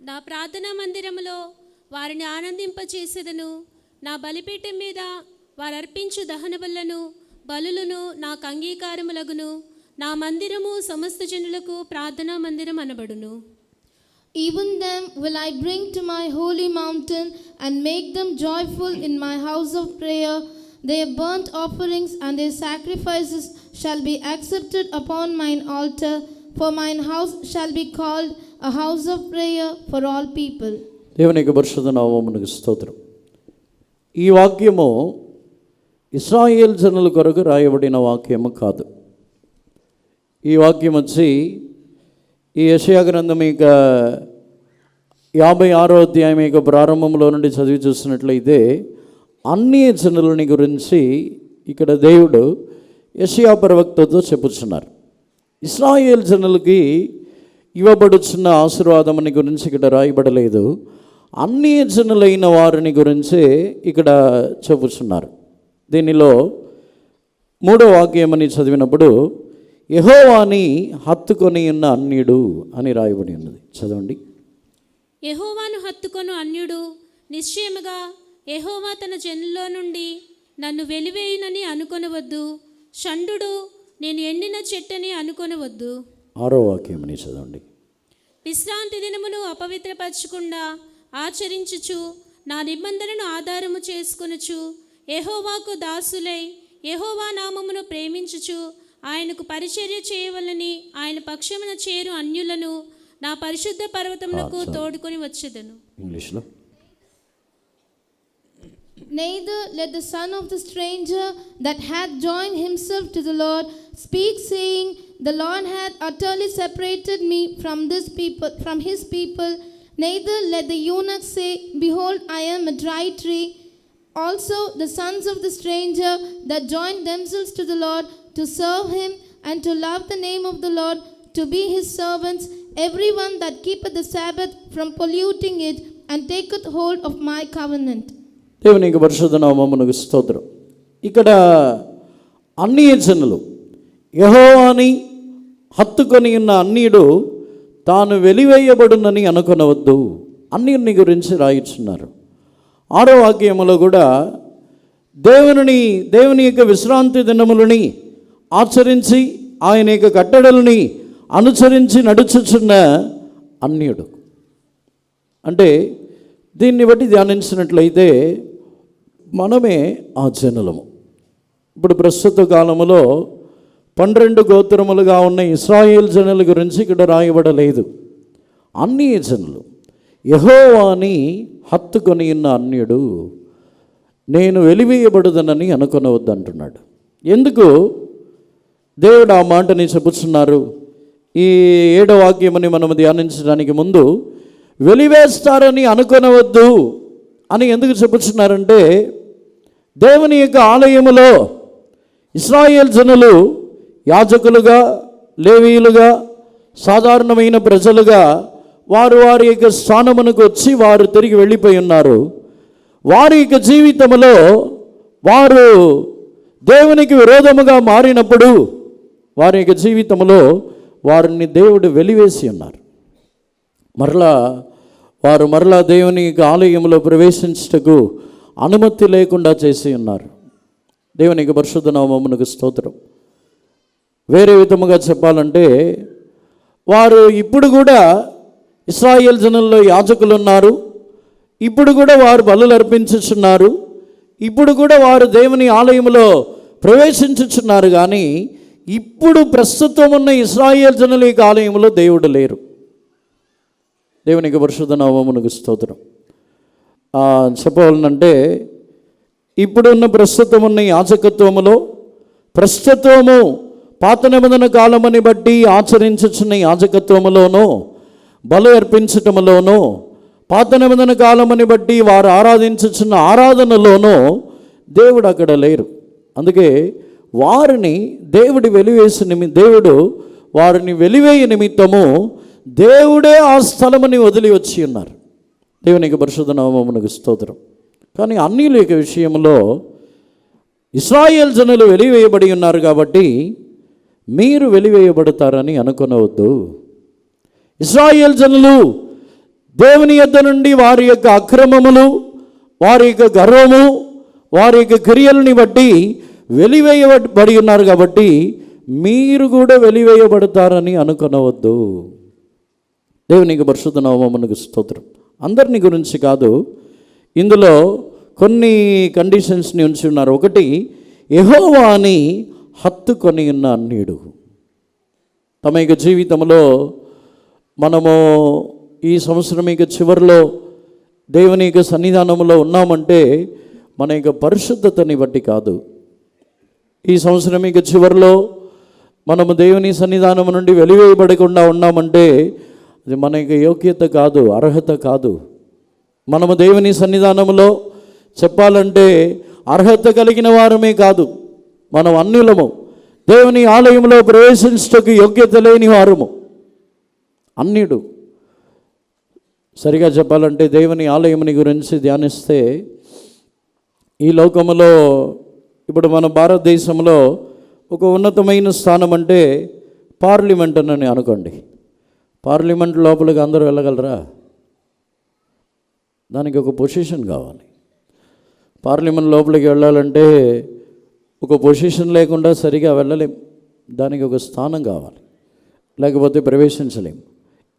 నా ప్రార్థనా మందిరములో వారిని ఆనందింపచేసేదను. నా బలిపీఠం మీద వారు అర్పించు దహన బలులను నాకు అంగీకారములగును. నా మందిరము సమస్త జనులకు ప్రార్థనా మందిరం అనబడును. Even them will I bring to my holy mountain and make them joyful in my house of prayer. Their burnt offerings and their sacrifices shall be accepted upon mine altar, for mine house shall be called a house of prayer for all people. దేవునికి పరిశుద్ధ నామమునకు స్తోత్రం. ఈ వాక్యము ఇశ్రాయేల్ జనుల కొరకు రాయబడిన వాక్యము కాదు. ఈ వాక్యం వచ్చి ఈ యెషయా గ్రంథం ఇక 56వ అధ్యాయం ఇక ప్రారంభంలో నుండి చదివి చూసినట్లయితే అన్ని జనులని గురించి ఇక్కడ దేవుడు యెషయా ప్రవక్తతో చెప్పుచున్నారు. ఇశ్రాయేల్ జనులకి ఇవ్వబడుచున్న ఆశీర్వాదముని గురించి ఇక్కడ రాయబడలేదు. అన్ని జనులైన వారిని గురించే ఇక్కడ చెప్పుచున్నారు. దీనిలో 3వ వాక్యమని చదివినప్పుడు యెహోవాని హత్తుకొని ఉన్న అన్యుడు అని రాయబడి ఉన్నది. చదవండి. యెహోవాను హత్తుకొను అన్యుడు నిశ్చయముగా యెహోవా తన జనుల్లో నుండి నన్ను వెలివేయునని అనుకొనవద్దు. షండు నేను ఎండిన చెట్టని అనుకొనవద్దు. 6వ వాక్యమని చదవండి. విశ్రాంతి దినమును అపవిత్రపరచకుండా ఆచరించుచు నా నిబంధనను ఆధారము చేసుకొనుచు యెహోవాకు దాసులై యెహోవా నామమును ప్రేమించుచు ఆయనకు పరిచర్య చేయవలని ఆయన పక్షమున చేరు అన్యులను నా పరిశుద్ధ పర్వతమునకు తోడుకొని వచ్చేదను. ఇంగ్లీష్లో. Neither let the son of the stranger that hath joined himself to the Lord speak, saying, the Lord hath utterly separated me from his people. Neither let the eunuch say, behold, I am a dry tree. Also the sons of the stranger that joined themselves to the Lord to serve him and to love the name of the Lord, to be his servants, everyone that keepeth the Sabbath from polluting it and taketh hold of my covenant. దేవునికి పరిశుద్ధ నామమునకు స్తోత్రం. ఇక్కడ అన్ని జనులు యెహోవాని హత్తుకొని ఉన్న అన్యుడు తాను వెలివేయబడునని అనుకొనవద్దు. అన్యుని గురించి రాయిస్తున్నారు. 6వ వాక్యములో కూడా దేవుని యొక్క విశ్రాంతి దినములని ఆచరించి ఆయన యొక్క కట్టడలని అనుసరించి నడుచుచున్న అన్యుడు. అంటే దీన్ని బట్టి ధ్యానించినట్లయితే మనమే ఆ జనులము. ఇప్పుడు ప్రస్తుత కాలములో 12 గోత్రములుగా ఉన్న ఇశ్రాయేల్ జనుల గురించి ఇక్కడ రాయబడలేదు. అన్ని జనులు యెహోవాని హత్తుకొని ఉన్న అన్యుడు నేను వెలివేయబడుదనని అనుకొనవద్దు అంటున్నాడు. ఎందుకు దేవుడు ఆ మాటని చెప్పుచున్నారు? ఈ 7వ వాక్యమని మనం ధ్యానించడానికి ముందు వెలివేస్తారని అనుకొనవద్దు అని ఎందుకు చెప్పుచున్నారంటే, దేవుని యొక్క ఆలయములో ఇశ్రాయేల్ జనులు యాజకులుగా, లేవీయులుగా, సాధారణమైన ప్రజలుగా వారి యొక్క స్థానమునకు వచ్చి వారు తిరిగి వెళ్ళిపోయి ఉన్నారు. వారి యొక్క జీవితంలో వారు దేవునికి విరోధముగా మారినప్పుడు వారి యొక్క జీవితంలో వారిని దేవుడు వెలివేసి ఉన్నారు. మరలా దేవుని యొక్క ఆలయంలో ప్రవేశించుటకు అనుమతి లేకుండా చేసి ఉన్నారు. దేవునికి పరిశుద్ధ నామమునకు స్తోత్రం. వేరే విధముగా చెప్పాలంటే వారు ఇప్పుడు కూడా ఇశ్రాయేల్ జనుల్లో యాజకులు ఉన్నారు. ఇప్పుడు కూడా వారు బలులు అర్పించుచున్నారు. ఇప్పుడు కూడా వారు దేవుని ఆలయంలో ప్రవేశించుచున్నారు. కానీ ఇప్పుడు ప్రస్తుతం ఉన్న ఇశ్రాయేల్ జనుల యొక్క ఆలయంలో దేవుడు లేరు. దేవునికి పరిశుద్ధ నామమునకు స్తోత్రం. చెప్పవాలంటే ఇప్పుడున్న ప్రస్తుతం ఉన్న యాజకత్వములో ప్రస్తుతము పాత నిబంధన కాలమని బట్టి ఆచరించుచున్న యాజకత్వములోనూ బలు అర్పించటములోనూ పాత నిబంధన కాలమని బట్టి వారు ఆరాధించుచున్న ఆరాధనలోనూ దేవుడు అక్కడ లేరు. అందుకే వారిని దేవుడు వారిని వెలివేయ నిమిత్తము దేవుడే ఆ స్థలముని వదిలి వచ్చి ఉన్నారు. దేవునికి పరిశుద్ధ నామమునకు స్తోత్రం. కానీ అన్యుల యొక్క విషయంలో ఇశ్రాయేల్ జనులు వెలివేయబడి ఉన్నారు కాబట్టి మీరు వెలివేయబడతారని అనుకొనవద్దు. ఇశ్రాయేల్ జనులు దేవుని యొద్ద నుండి వారి యొక్క అక్రమములు, వారి యొక్క గర్వము, వారి యొక్క క్రియలని బట్టి వెలివేయబడి ఉన్నారు. కాబట్టి మీరు కూడా వెలివేయబడతారని అనుకొనవద్దు. దేవునికి పరిశుద్ధ నామమునకు స్తోత్రం. అందరిని గురించి కాదు, ఇందులో కొన్ని కండిషన్స్ని ఉంచి ఉన్నారు. ఒకటి, యెహోవాని హత్తుకొని ఉన్న అన్యుడు. తమ యొక్క జీవితంలో మనము ఈ సంవత్సరం యొక్క చివరిలో దేవుని యొక్క సన్నిధానంలో ఉన్నామంటే మన యొక్క పరిశుద్ధతని బట్టి కాదు. ఈ సంవత్సరం యొక్క చివరిలో మనము దేవుని సన్నిధానం నుండి వెలివేయబడకుండా ఉన్నామంటే అది మన యొక్క యోగ్యత కాదు, అర్హత కాదు. మనము దేవుని సన్నిధానంలో చెప్పాలంటే అర్హత కలిగిన వారమే కాదు, మనం అన్యులము. దేవుని ఆలయంలో ప్రవేశించటకు యోగ్యత లేని వారము, అన్యుడు. సరిగా చెప్పాలంటే దేవుని ఆలయముని గురించి ధ్యానిస్తే ఈ లోకములో ఇప్పుడు మన భారతదేశంలో ఒక ఉన్నతమైన స్థానం అంటే పార్లమెంట్ అని అనుకోండి. పార్లమెంట్ లోపలికి అందరూ వెళ్ళగలరా? దానికి ఒక పొజిషన్ కావాలి. పార్లమెంట్ లోపలికి వెళ్ళాలంటే ఒక పొజిషన్ లేకుండా సరిగా వెళ్ళలేం. దానికి ఒక స్థానం కావాలి, లేకపోతే ప్రవేశించలేం.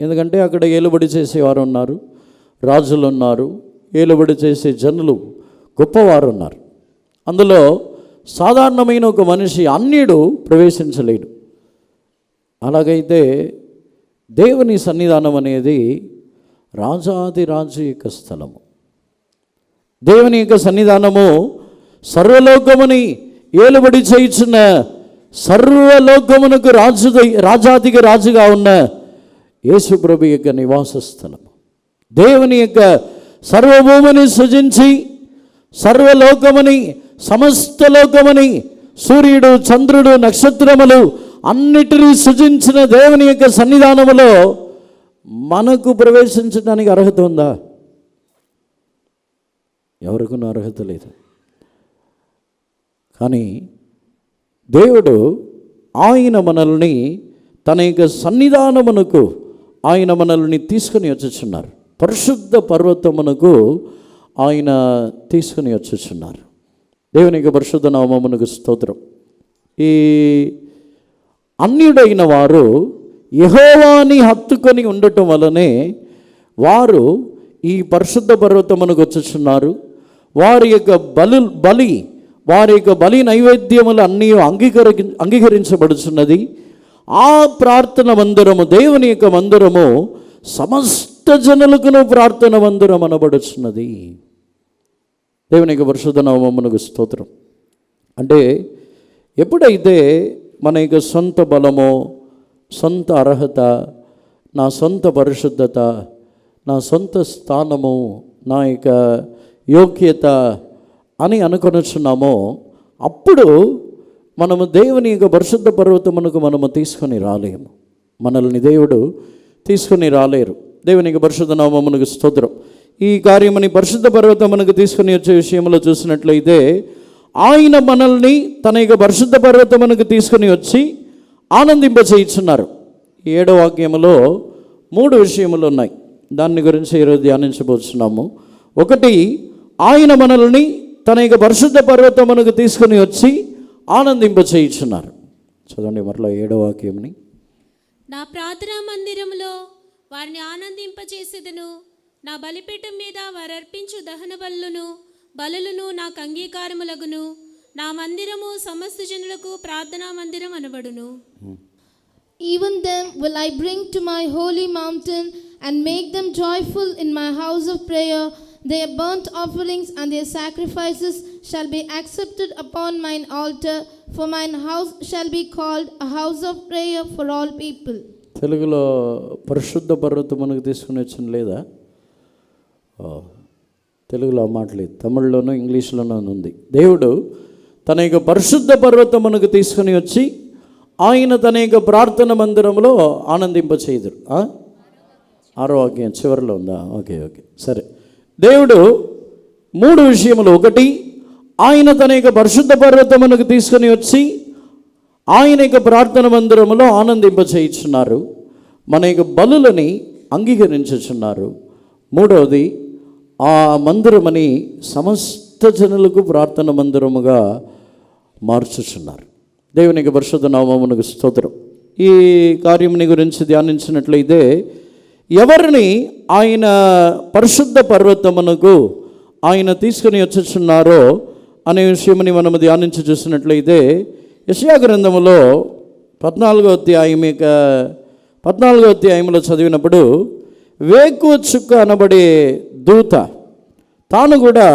ఎందుకంటే అక్కడ ఏలుబడి చేసేవారు ఉన్నారు, రాజులు ఉన్నారు, ఏలుబడి చేసే జనులు గొప్పవారు ఉన్నారు. అందులో సాధారణమైన ఒక మనిషి అన్యుడు ప్రవేశించలేడు. అలాగైతే దేవుని సన్నిధానం అనేది రాజాది రాజు యొక్క స్థలము. దేవుని యొక్క సన్నిధానము సర్వలోకముని ఏలుబడి చేయుచున్న, సర్వలోకమునకు రాజాదికి రాజుగా ఉన్న యేసు ప్రభు యొక్క నివాస స్థలము. దేవుని యొక్క సర్వభూమిని సృజించి సర్వలోకముని, సమస్త లోకముని, సూర్యుడు, చంద్రుడు, నక్షత్రములు అన్నిటినీ సృజించిన దేవుని యొక్క సన్నిధానములో మనకు ప్రవేశించడానికి అర్హత ఉందా? ఎవరికి అర్హత లేదు. కానీ దేవుడు ఆయన మనల్ని తన యొక్క సన్నిధానమునకు ఆయన మనల్ని తీసుకుని వచ్చుచున్నారు. పరిశుద్ధ పర్వతమునకు ఆయన తీసుకుని వచ్చుచున్నారు. దేవుని యొక్క పరిశుద్ధ నామమునకు స్తోత్రం. ఈ అన్యుడైన వారు యెహోవాని హత్తుకొని ఉండటం వలనే వారు ఈ పరిశుద్ధ పర్వతమునకు వచ్చుచున్నారు. వారి యొక్క వారి యొక్క బలి నైవేద్యములు అన్నీ అంగీకరించబడుచున్నది. ఆ ప్రార్థన మందిరము, దేవుని యొక్క మందిరము సమస్త జనులకును ప్రార్థన మందిరం అనబడుచున్నది. దేవుని యొక్క పరిశుద్ధ నామమునకు స్తోత్రం. అంటే ఎప్పుడైతే మన యొక్క సొంత బలమో, సొంత అర్హత, నా సొంత పరిశుద్ధత, నా సొంత స్థానము, నా యొక్క యోగ్యత అని అనుకొనుచున్నామో అప్పుడు మనము దేవుని యొక్క పరిశుద్ధ పర్వతమునకు మనము తీసుకొని రాలేము. మనల్ని దేవుడు తీసుకొని రాలేరు. దేవుని యొక్క పరిశుద్ధ నామమునకు స్తోత్రం. ఈ కార్యముని పరిశుద్ధ పర్వతమునకు తీసుకొని వచ్చే విషయంలో చూసినట్లయితే ఆయన మనల్ని తన యొక్క పరిశుద్ధ పర్వతమునకు తీసుకొని వచ్చి ఆనందింపచేయుచున్నారు. 7వ వాక్యములో 3 విషయములు ఉన్నాయి. దాని గురించి ఈరోజు ధ్యానించబోతున్నాము. ఒకటి, ఆయన మనల్ని తన యొక్క పరిశుద్ధ పర్వతమునకు తీసుకొని వచ్చి ఆనందింపచేయుచున్నారు. చదవండి మరలా 7వ వాక్యంని. నా ప్రార్థనా మందిరములో వారిని ఆనందింపచేసేదను. నా బలిపీఠం మీద వారు అర్పించు దహన బలులను నాకు అంగీకారములగును. నా మందిరము సమస్త జనులకు ప్రార్థనా మందిరం అనబడును. Even them will I bring to my holy mountain and make them joyful in my house of prayer. Their burnt offerings and their sacrifices shall be accepted upon mine altar, for mine house shall be called a house of prayer for all people. తెలుగులో పరిశుద్ధ పర్వతమునకు తీసుకుని వచ్చిన లేదా? తెలుగులో మాట లేదు, తమిళ్లోనూ ఇంగ్లీష్లోనూ ఉంది. దేవుడు తన యొక్క పరిశుద్ధ పర్వతమునకు తీసుకుని వచ్చి ఆయన తన యొక్క ప్రార్థన మందిరంలో ఆనందింపచేయుదురు. 6వ వాక్యం చివరిలో ఉందా? ఓకే సరే. దేవుడు 3 విషయములు. ఒకటి, ఆయన తన యొక్క పరిశుద్ధ పర్వతమునకు తీసుకుని వచ్చి ఆయన యొక్క ప్రార్థన మందిరములో ఆనందింపచేయుచున్నారు. మన యొక్క బలులని అంగీకరించుచున్నారు. మూడవది, ఆ మందిరమని సమస్త జనులకు ప్రార్థన మందిరముగా మార్చుచున్నారు. దేవునికి పరిశుద్ధ నామమునకు స్తోత్రం. ఈ కార్యముని గురించి ధ్యానించినట్లయితే, ఎవరిని ఆయన పరిశుద్ధ పర్వతమునకు ఆయన తీసుకుని వచ్చుచున్నారో అనే విషయమని మనము ధ్యానించి చూసినట్లయితే, యెషయా గ్రంథములో 14వ అధ్యాయంలో చదివినప్పుడు, వేకువ చుక్క అనబడే దూత తాను కూడా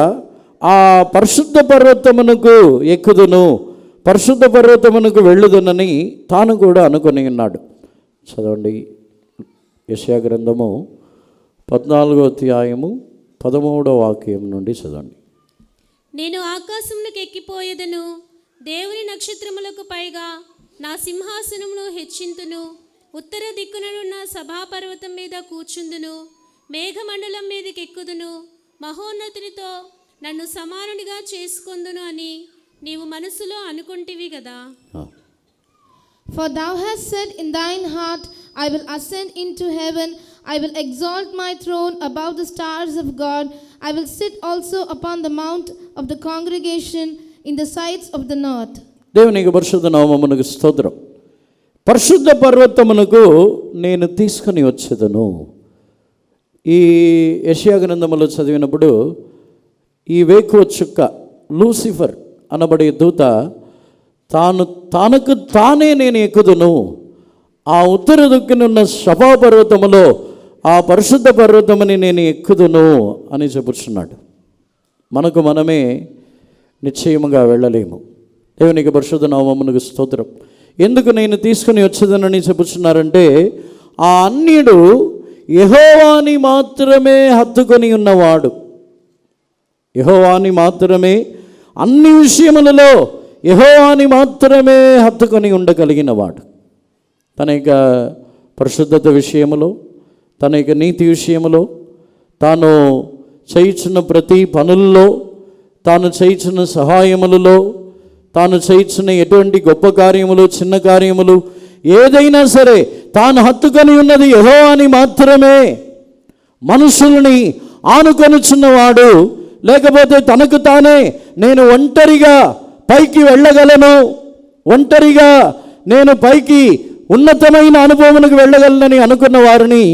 ఆ పరిశుద్ధ పర్వతమునకు ఎక్కుదును, పరిశుద్ధ పర్వతమునకు వెళ్ళుదునని తాను కూడా అనుకొని ఉన్నాడు. చదవండి, యెషయా గ్రంథము 14వ అధ్యాయము 13వ వాక్యం నుండి చదవండి. నేను ఆకాశమునకు ఎక్కిపోయేదను, దేవుని నక్షత్రములకు పైగా నా సింహాసనమును హెచ్చింతును, ఉత్తర దిక్కుననున్న సభాపర్వతం మీద కూర్చుందును, మేఘమండలం మీదకి ఎక్కుదును, మహోన్నతునితో నన్ను సమానునిగా చేసుకొందును అని నీవు మనసులో అనుకుంటివి కదా. For thou hast said in thine heart, I will ascend into heaven, I will exalt my throne above the stars of God, I will sit also upon the mount of the congregation in the sides of the north. దేవునికి పరిశుద్ధ నామమునకు స్తోత్రం. పరిశుద్ధ పర్వతమునకు నేను తీసుకొని వచ్చేదను. ఈ యెషయా గ్రంథములో చదివినప్పుడు, ఈ వేకువ చుక్క లూసిఫర్ అనబడే దూత తనకు తానే నేను ఎక్కుదును, ఆ ఉత్తర దిక్కునున్న సభా పర్వతములో ఆ పరిశుద్ధ పర్వతముని నేను ఎక్కుదును అని చెప్పుచున్నాడు. మనకు మనమే నిశ్చయముగా వెళ్ళలేము. దేవునికి పరిశుద్ధ నామమునకు స్తోత్రం. ఎందుకు నేను తీసుకుని వచ్చేదనని చెప్పుచున్నారంటే, ఆ అన్యుడు యెహోవాని మాత్రమే హత్తుకొని ఉన్నవాడు. యెహోవాని మాత్రమే, అన్ని విషయములలో యెహోవాని మాత్రమే హత్తుకొని ఉండగలిగినవాడు. తన యొక్క పరిశుద్ధత విషయములో, తన యొక్క నీతి విషయములో, తాను చేయుచున్న ప్రతి పనుల్లో, తాను చేయుచున్న సహాయములలో, తాను చేయుచున్న ఎటువంటి గొప్ప కార్యములు, చిన్న కార్యములు ఏదైనా సరే తాను హత్తుకొని ఉన్నది యెహోవాని మాత్రమే. మనుషుల్ని ఆనుకొనుచున్నవాడు, లేకపోతే తనకు తానే నేను ఒంటరిగా పైకి వెళ్ళగలను, ఒంటరిగా నేను పైకి ఉన్నతమైన అనుభవమునకు వెళ్ళగలనని అనుకున్న వారిని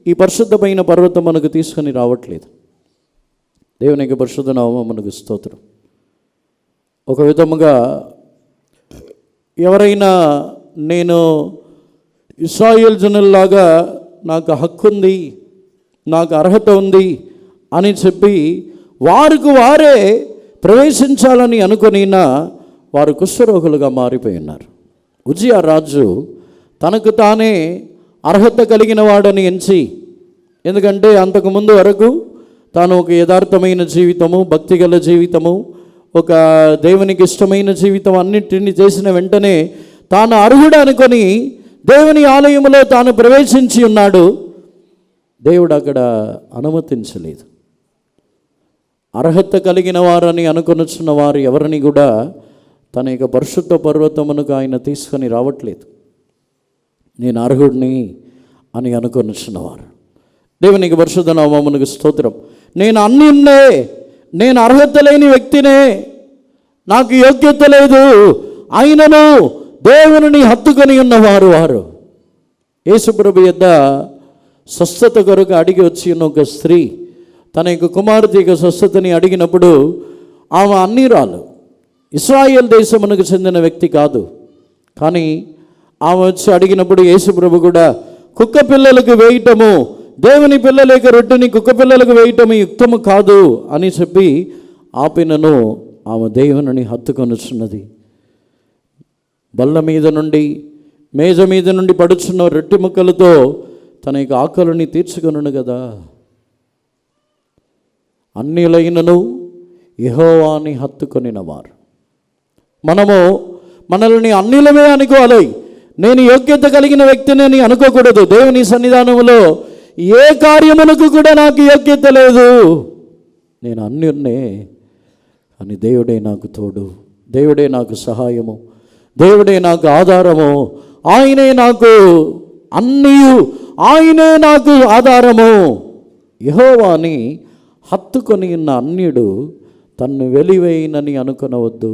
ఈ పరిశుద్ధమైన పర్వతం మనకు తీసుకొని రావట్లేదు. దేవునికి పరిశుద్ధ నామమునకు స్తోత్రం. ఒక విధముగా ఎవరైనా నేను ఇశ్రాయేల్ జనుల్లాగా నాకు హక్కు ఉంది, నాకు అర్హత ఉంది అని చెప్పి వారికి వారే ప్రవేశించాలని అనుకునినా వారు కుష్ఠరోగులుగా మారిపోయి ఉన్నారు. ఉజ్జియా రాజు తనకు తానే అర్హత కలిగిన వాడని ఎంచి, ఎందుకంటే అంతకుముందు వరకు తాను ఒక యథార్థమైన జీవితము, భక్తిగల జీవితము, ఒక దేవునికి ఇష్టమైన జీవితం అన్నింటినీ చేసిన వెంటనే తాను అర్హుడు అనుకొని దేవుని ఆలయంలో తాను ప్రవేశించి ఉన్నాడు. దేవుడు అక్కడ అనుమతించలేదు. అర్హత కలిగిన వారని అనుకొనుచున్న వారు ఎవరిని కూడా తన యొక్క పరిశుద్ధ పర్వతమునకు ఆయన తీసుకొని రావట్లేదు. నేను అర్హుడిని అని అనుకొనుచున్నవారు. దేవునికి పరిశుద్ధ నామమునకు స్తోత్రం. నేను అన్నిన్నే, నేను అర్హత లేని వ్యక్తినే, నాకు యోగ్యత లేదు, ఆయనను దేవుని హత్తుకొని ఉన్నవారు వారు. యేసుప్రభు యొద్ద స్వస్థత కొరకు అడిగి వచ్చి ఉన్న ఒక స్త్రీ తన యొక్క కుమార్తె యొక్క స్వస్థతని అడిగినప్పుడు, ఆమె అన్నిరాలు, ఇశ్రాయేల్ దేశమునకు చెందిన వ్యక్తి కాదు. కానీ ఆమె వచ్చి అడిగినప్పుడు యేసుప్రభు కూడా కుక్క పిల్లలకు వేయటము, దేవుని పిల్లల యొక్క రొట్టెని కుక్క పిల్లలకు వేయటము యుక్తము కాదు అని చెప్పి ఆపినను ఆమె దేవుని హత్తుకొనుచున్నది. బల్ల మీద నుండి, మేజ మీద నుండి పడుచున్న రొట్టె ముక్కలతో తన యొక్క ఆకలిని తీర్చుకొనును కదా. అన్యులైనను యెహోవాని హత్తుకొనినవారు. మనము మనల్ని అన్యులమే అనుకోవాలి. నేను యోగ్యత కలిగిన వ్యక్తిని అనుకోకూడదు. దేవుని సన్నిధానంలో ఏ కార్యమునకు కూడా నాకు యోగ్యత లేదు, నేను అన్యున్నే అని దేవుడే నాకు తోడు, దేవుడే నాకు సహాయము, దేవుడే నాకు ఆధారము, ఆయనే నాకు అన్నీ, ఆయనే నాకు ఆధారము యెహోవాని హత్తుకొని ఉన్న అన్యుడు తన్ను వెలివేయనని అనుకొనవద్దు.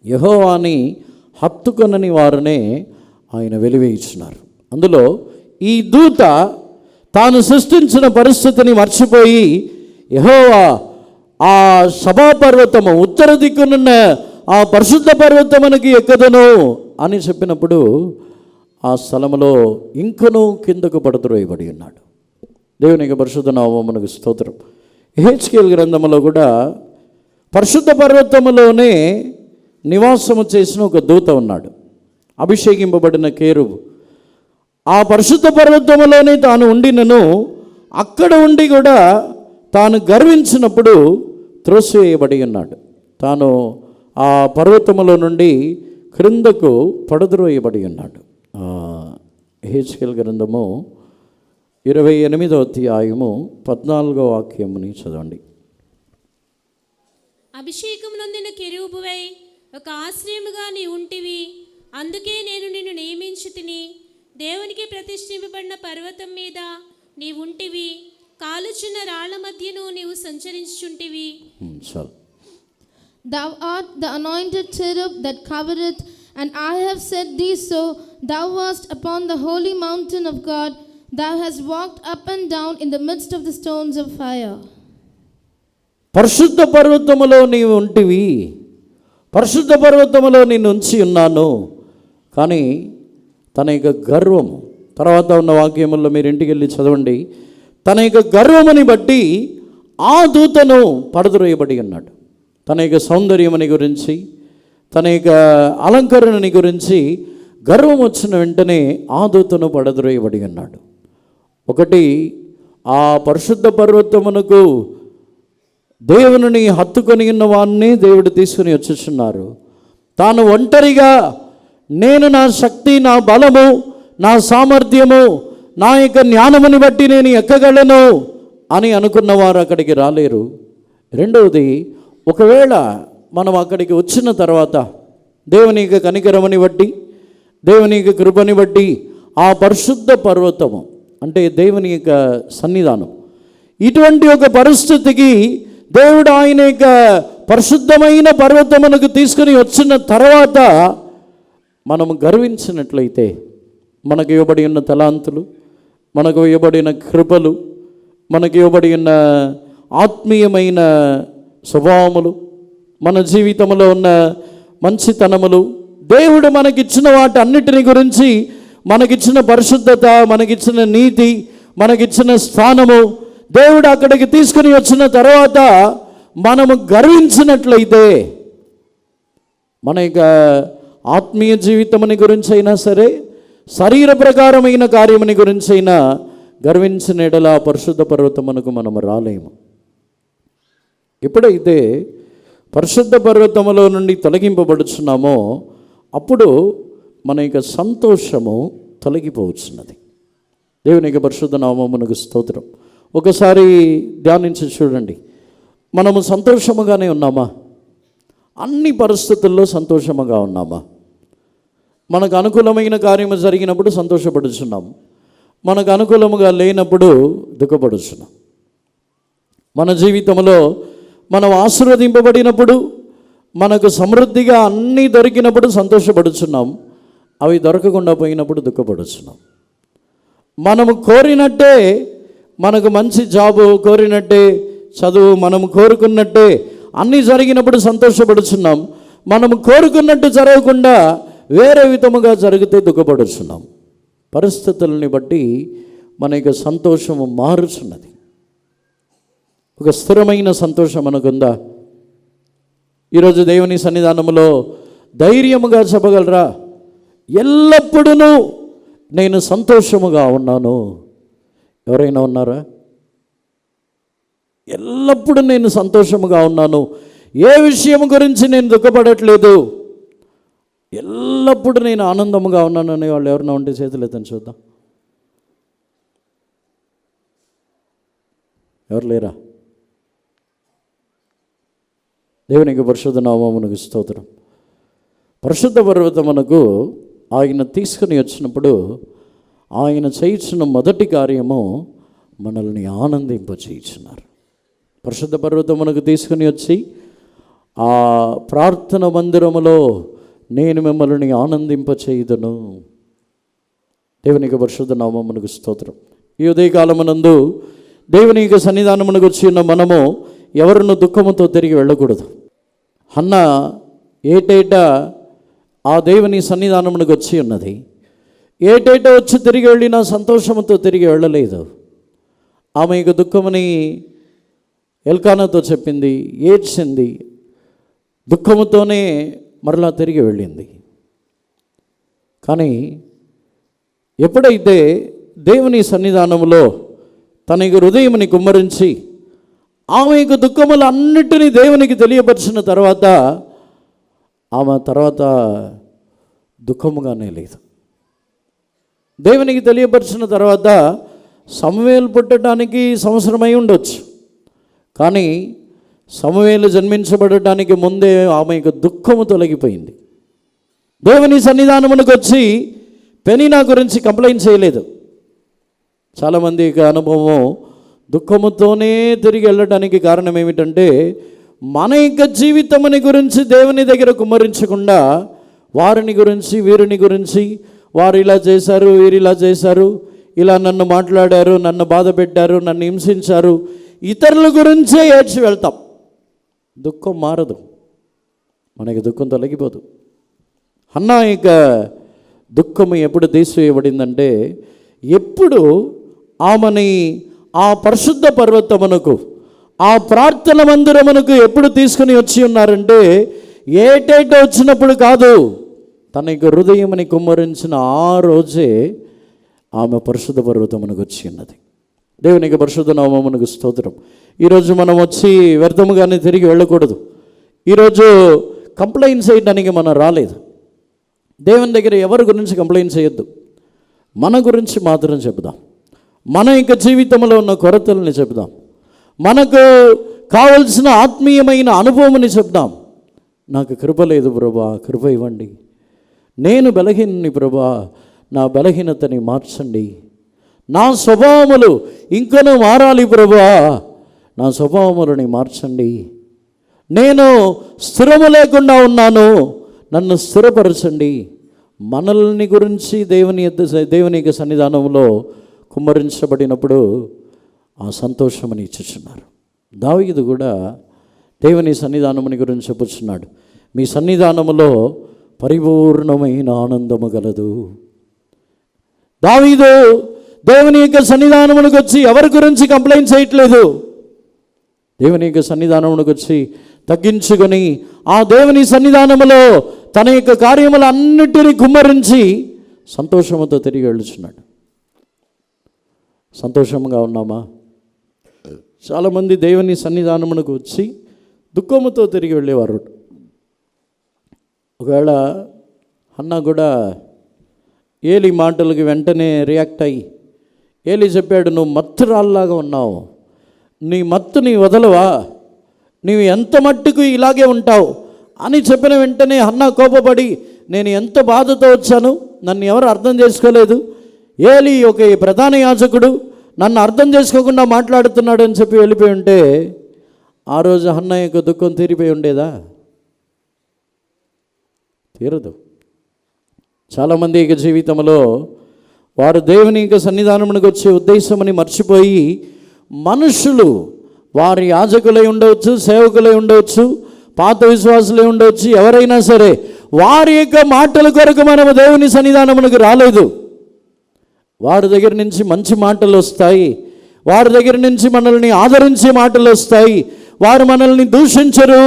యెహోవాని హత్తుకొనని వారనే ఆయన వెలివేయించున్నారు. అందులో ఈ దూత తాను సృష్టించిన పరిస్థితిని మర్చిపోయి యెహోవా ఆ సభాపర్వతము ఉత్తర దిక్కునున్న ఆ పరిశుద్ధ పర్వతమునకి ఎక్కదను అని చెప్పినప్పుడు ఆ స్థలములో ఇంకనూ కిందకు పడద్రోయబడి ఉన్నాడు. దేవునికి పరిశుద్ధ నామమునకు స్తోత్రం. యెహెజ్కేలు గ్రంథములో కూడా పరిశుద్ధ పర్వతములోనే నివాసము చేసిన ఒక దూత ఉన్నాడు, అభిషేకింపబడిన కేరుబు. ఆ పరిశుద్ధ పర్వతములోనే తాను ఉండినను అక్కడ ఉండి కూడా తాను గర్వించినప్పుడు త్రోసివేయబడి ఉన్నాడు. తాను ఆ పర్వతములో నుండి క్రిందకు పడద్రోయబడి ఉన్నాడు. యెహెజ్కేలు గ్రంథము 28వ అధ్యాయము 14వ వాక్యముని చదవండి. అభిషేకం నొందిన కెరూబువై ఒక ఆశ్రయముగా నీ ఉంటివి, అందుకే నేను నిన్ను నియమించి తిని. దేవునికి ప్రతిష్ఠింపబడిన పర్వతం మీద నీ ఉంటివి, కాలుచున్న రాళ్ల మధ్యను నీవు సంచరించుచుంటివి. చాలు. Thou art the anointed cherub that covereth, and I have set thee so. Thou wast upon the holy mountain of God. Thou hast walked up and down in the midst of the stones of fire. పరిశుద్ధ పర్వతములో నీవు ఉంటివి, పరిశుద్ధ పర్వతములో నేను ఉంచి ఉన్నాను. కానీ తన యొక్క గర్వము, తర్వాత ఉన్న వాక్యముల్లో మీరు ఇంటికి వెళ్ళి చదవండి, తన యొక్క గర్వముని బట్టి ఆ దూతను పడద్రోయబడి ఉన్నాడు. తన యొక్క సౌందర్యముని గురించి, తన యొక్క అలంకరణని గురించి గర్వం వచ్చిన వెంటనే ఆ దూతను పడద్రోయబడి ఉన్నాడు. ఒకటి, ఆ పరిశుద్ధ పర్వతమునకు దేవుని హత్తుకొని ఉన్న వాడిని దేవుడు తీసుకుని వచ్చుచున్నారు. తాను ఒంటరిగా నేను నా శక్తి, నా బలము, నా సామర్థ్యము, నా యొక్క జ్ఞానముని బట్టి నేను ఎక్కగలను అని అనుకున్నవారు అక్కడికి రాలేరు. రెండవది, ఒకవేళ మనం అక్కడికి వచ్చిన తర్వాత దేవుని యొక్క కనికరముని బట్టి, దేవుని యొక్క కృపని బట్టి ఆ పరిశుద్ధ పర్వతము అంటే దేవుని యొక్క సన్నిధానం, ఇటువంటి ఒక పరిస్థితికి దేవుడు ఆయన యొక్క పరిశుద్ధమైన పర్వతమునకు తీసుకుని వచ్చిన తర్వాత మనము గర్వించినట్లయితే మనకు ఇవ్వబడి ఉన్న తలాంతులు, మనకు ఇవ్వబడిన కృపలు, మనకు ఇవ్వబడి ఉన్న ఆత్మీయమైన స్వభావములు, మన జీవితంలో ఉన్న మంచితనములు, దేవుడు మనకిచ్చిన వాటి అన్నిటిని గురించి, మనకిచ్చిన పరిశుద్ధత, మనకిచ్చిన నీతి, మనకిచ్చిన స్థానము, దేవుడు అక్కడికి తీసుకుని వచ్చిన తర్వాత మనము గర్వించినట్లయితే మన యొక్క ఆత్మీయ జీవితముని గురించి అయినా సరే, శరీర ప్రకారమైన కార్యముని గురించి అయినా గర్వించిన ఎడల పరిశుద్ధ పర్వతమునకు మనము రాలేము. ఎప్పుడైతే పరిశుద్ధ పర్వతములో నుండి తొలగింపబడుచున్నామో అప్పుడు మన యొక్క సంతోషము తొలగిపోవచ్చున్నది. దేవుని యొక్క పరిశుద్ధ నామమునకు స్తోత్రం. ఒకసారి ధ్యానించి చూడండి, మనము సంతోషముగానే ఉన్నామా? అన్ని పరిస్థితుల్లో సంతోషముగా ఉన్నామా? మనకు అనుకూలమైన కార్యము జరిగినప్పుడు సంతోషపడుచున్నాం, మనకు అనుకూలముగా లేనప్పుడు దుఃఖపడుచున్నాం. మన జీవితంలో మనం ఆశీర్వదింపబడినప్పుడు, మనకు సమృద్ధిగా అన్నీ దొరికినప్పుడు సంతోషపడుచున్నాం, అవి దొరకకుండా పోయినప్పుడు దుఃఖపడుచున్నాం. మనము కోరినట్టే మనకు మంచి జాబు, కోరినట్టే చదువు, మనము కోరుకున్నట్టే అన్నీ జరిగినప్పుడు సంతోషపడుచున్నాం. మనము కోరుకున్నట్టు జరగకుండా వేరే విధముగా జరిగితే దుఃఖపడుచున్నాం. పరిస్థితులని బట్టి మన యొక్క సంతోషము మారుచున్నది. ఒక స్థిరమైన సంతోషం మనకుందా? ఈరోజు దేవుని సన్నిధానములో ధైర్యముగా చెప్పగలరా, ఎల్లప్పుడూ నేను సంతోషముగా ఉన్నాను? ఎవరైనా ఉన్నారా? ఎల్లప్పుడూ నేను సంతోషముగా ఉన్నాను, ఏ విషయం గురించి నేను దుఃఖపడట్లేదు, ఎల్లప్పుడూ నేను ఆనందముగా ఉన్నాను అనే వాళ్ళు ఎవరైనా ఉంటే చేతులు ఎత్తని చూద్దాం. ఎవరు లేరా? దేవునికి పరిశుద్ధ నామమునకు స్తోత్రం. పరిశుద్ధ పర్వతమునకు ఆయన తీసుకుని వచ్చినప్పుడు ఆయన చేయించిన మొదటి కార్యము మనల్ని ఆనందింపచేయుచున్నారు. పరిశుద్ధ పర్వతమునకు తీసుకుని వచ్చి ఆ ప్రార్థన మందిరములో నేను మిమ్మల్ని ఆనందింపచేయుదును. దేవునికి పరిశుద్ధ నామమునకు స్తోత్రం. ఈ ఉదయకాలమునందు దేవుని యొక్క సన్నిధానమునకు వచ్చి ఉన్న మనము ఎవరిని దుఃఖముతో తిరిగి వెళ్ళకూడదు. హన్న ఏటేటా ఆ దేవుని సన్నిధానమునకు వచ్చి ఉన్నది. ఏటేటా వచ్చి తిరిగి వెళ్ళినా సంతోషముతో తిరిగి వెళ్ళలేదు. ఆమె యొక్క దుఃఖముని ఎల్కానాతో చెప్పింది, ఏడ్చింది, దుఃఖముతోనే మరలా తిరిగి వెళ్ళింది. కానీ ఎప్పుడైతే దేవుని సన్నిధానంలో తన యొక్క హృదయముని కుమ్మరించి ఆమె యొక్క దుఃఖములన్నిటినీ దేవునికి తెలియపరిచిన తర్వాత ఆమె తర్వాత దుఃఖముగానే లేదు. దేవునికి తెలియపరిచిన తర్వాత సమూయేలు పుట్టడానికి సంవత్సరమై ఉండొచ్చు, కానీ సమూయేలు జన్మించబడటానికి ముందే ఆమె యొక్క దుఃఖము తొలగిపోయింది. దేవుని సన్నిధానమునకు వచ్చి పెనిన్నా గురించి కంప్లైంట్ చేయలేదు. చాలామంది యొక్క అనుభవం దుఃఖముతోనే తిరిగి వెళ్ళడానికి కారణం ఏమిటంటే మన యొక్క జీవితముని గురించి దేవుని దగ్గర కుమ్మరించకుండా వారిని గురించి వీరిని గురించి, వారు ఇలా చేశారు, వీరు ఇలా చేశారు, ఇలా నన్ను మాట్లాడారు, నన్ను బాధ పెట్టారు, నన్ను హింసించారు, ఇతరుల గురించే ఏడ్చి వెళ్తాం. దుఃఖం మారదు, మనకి దుఃఖం తొలగిపోదు. హన్నా యొక్క దుఃఖము ఎప్పుడు తీసివేయబడిందంటే ఎప్పుడు ఆమెని ఆ పరిశుద్ధ పర్వతమునకు, ఆ ప్రార్థన మందిరమునకు ఎప్పుడు తీసుకుని వచ్చి ఉన్నారంటే ఏటేటో వచ్చినప్పుడు కాదు, తన యొక్క హృదయముని కుమ్మరించిన ఆ రోజే ఆమె పరిశుద్ధ పర్వతమునకు వచ్చి ఉన్నది. దేవునికి పరిశుద్ధ నామమునకు స్తోత్రం. ఈరోజు మనం వచ్చి వ్యర్థముగానే తిరిగి వెళ్ళకూడదు. ఈరోజు కంప్లైంట్ చేయడానికి మనం రాలేదు. దేవుని దగ్గర ఎవరి గురించి కంప్లైంట్ చేయొద్దు, మన గురించి మాత్రం చెబుదాం. మన యొక్క జీవితంలో ఉన్న కొరతల్ని చెబుదాం, మనకు కావలసిన ఆత్మీయమైన అనుభవాన్ని చెప్దాం. నాకు కృప లేదు ప్రభా, కృప ఇవ్వండి. నేను బలహీనని ప్రభా, నా బలహీనతని మార్చండి. నా స్వభావములు ఇంకనూ మారాలి ప్రభా, నా స్వభావములని మార్చండి. నేను స్థిరము లేకుండా ఉన్నాను, నన్ను స్థిరపరచండి. మనల్ని గురించి దేవుని యొక్క సన్నిధానంలో కుమ్మరించబడినప్పుడు ఆ సంతోషమని ఇచ్చుచున్నారు. దావీదు కూడా దేవుని సన్నిధానముని గురించి చెప్పుచున్నాడు, మీ సన్నిధానములో పరిపూర్ణమైన ఆనందము గలదు. దావీదు దేవుని యొక్క సన్నిధానమునికి వచ్చి ఎవరి గురించి కంప్లైంట్ చేయట్లేదు. దేవుని యొక్క సన్నిధానమునికి వచ్చి తగ్గించుకొని ఆ దేవుని సన్నిధానములో తన యొక్క కార్యములన్నిటినీ కుమ్మరించి సంతోషముతో తిరిగి వెళ్ళుచున్నాడు. సంతోషంగా ఉన్నామా? చాలామంది దేవుని సన్నిధానమునకు వచ్చి దుఃఖముతో తిరిగి వెళ్ళేవారు. ఒకవేళ అన్న కూడా ఏలి మాటలకి వెంటనే రియాక్ట్ అయ్యి, ఏలి చెప్పాడు, నువ్వు మత్తురాల్లాగా ఉన్నావు, నీ మత్తుని వదలవా, నీవు ఎంత మట్టుకు ఇలాగే ఉంటావు అని చెప్పిన వెంటనే హన్నా కోపపడి, నేను ఎంత బాధతో వచ్చాను, నన్ను ఎవరు అర్థం చేసుకోలేదు, ఏలి ఒక ప్రధాన యాజకుడు నన్ను అర్థం చేసుకోకుండా మాట్లాడుతున్నాడు అని చెప్పి వెళ్ళిపోయి ఉంటే ఆ రోజు హన్నా యొక్క దుఃఖం తీరిపోయి ఉండేదా? తీరదు. చాలామంది యొక్క జీవితంలో వారు దేవుని యొక్క సన్నిధానమునకు వచ్చే ఉద్దేశమని మర్చిపోయి మనుషులు, వారి యాజకులై ఉండవచ్చు, సేవకులై ఉండవచ్చు, పాత విశ్వాసులై ఉండవచ్చు, ఎవరైనా సరే వారి యొక్క మాటల కొరకు మనము దేవుని సన్నిధానమునకు రాలేదు. వారి దగ్గర నుంచి మంచి మాటలు వస్తాయి, వారి దగ్గర నుంచి మనల్ని ఆదరించే మాటలు వస్తాయి, వారు మనల్ని దూషించరు,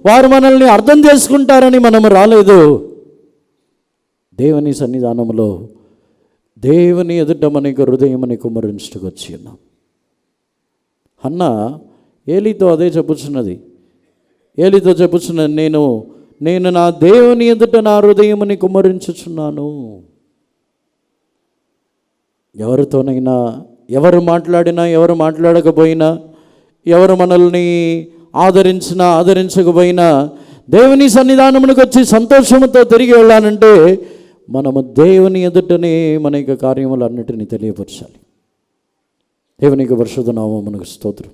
వారు మనల్ని అర్థం చేసుకుంటారని మనము రాలేదు. దేవుని సన్నిధానంలో దేవుని ఎదుట మనకు హృదయమని కుమ్మరించుటకు వచ్చి ఉన్నాం. హన్నా ఏలితో అదే చెప్పుచున్నది. ఏలితో చెప్పుచున్నది, నేను నా దేవుని ఎదుట నా హృదయమని కుమ్మరించుచున్నాను. ఎవరితోనైనా, ఎవరు మాట్లాడినా, ఎవరు మాట్లాడకపోయినా, ఎవరు మనల్ని ఆదరించినా ఆదరించకపోయినా దేవుని సన్నిధానమునకు వచ్చి సంతోషంతో తిరిగి వెళ్ళాలంటే మనము దేవుని ఎదుటనే మన యొక్క కార్యములన్నిటినీ తెలియపరచాలి. దేవునికి పరిశుద్ధ నామమునకు స్తోత్రం.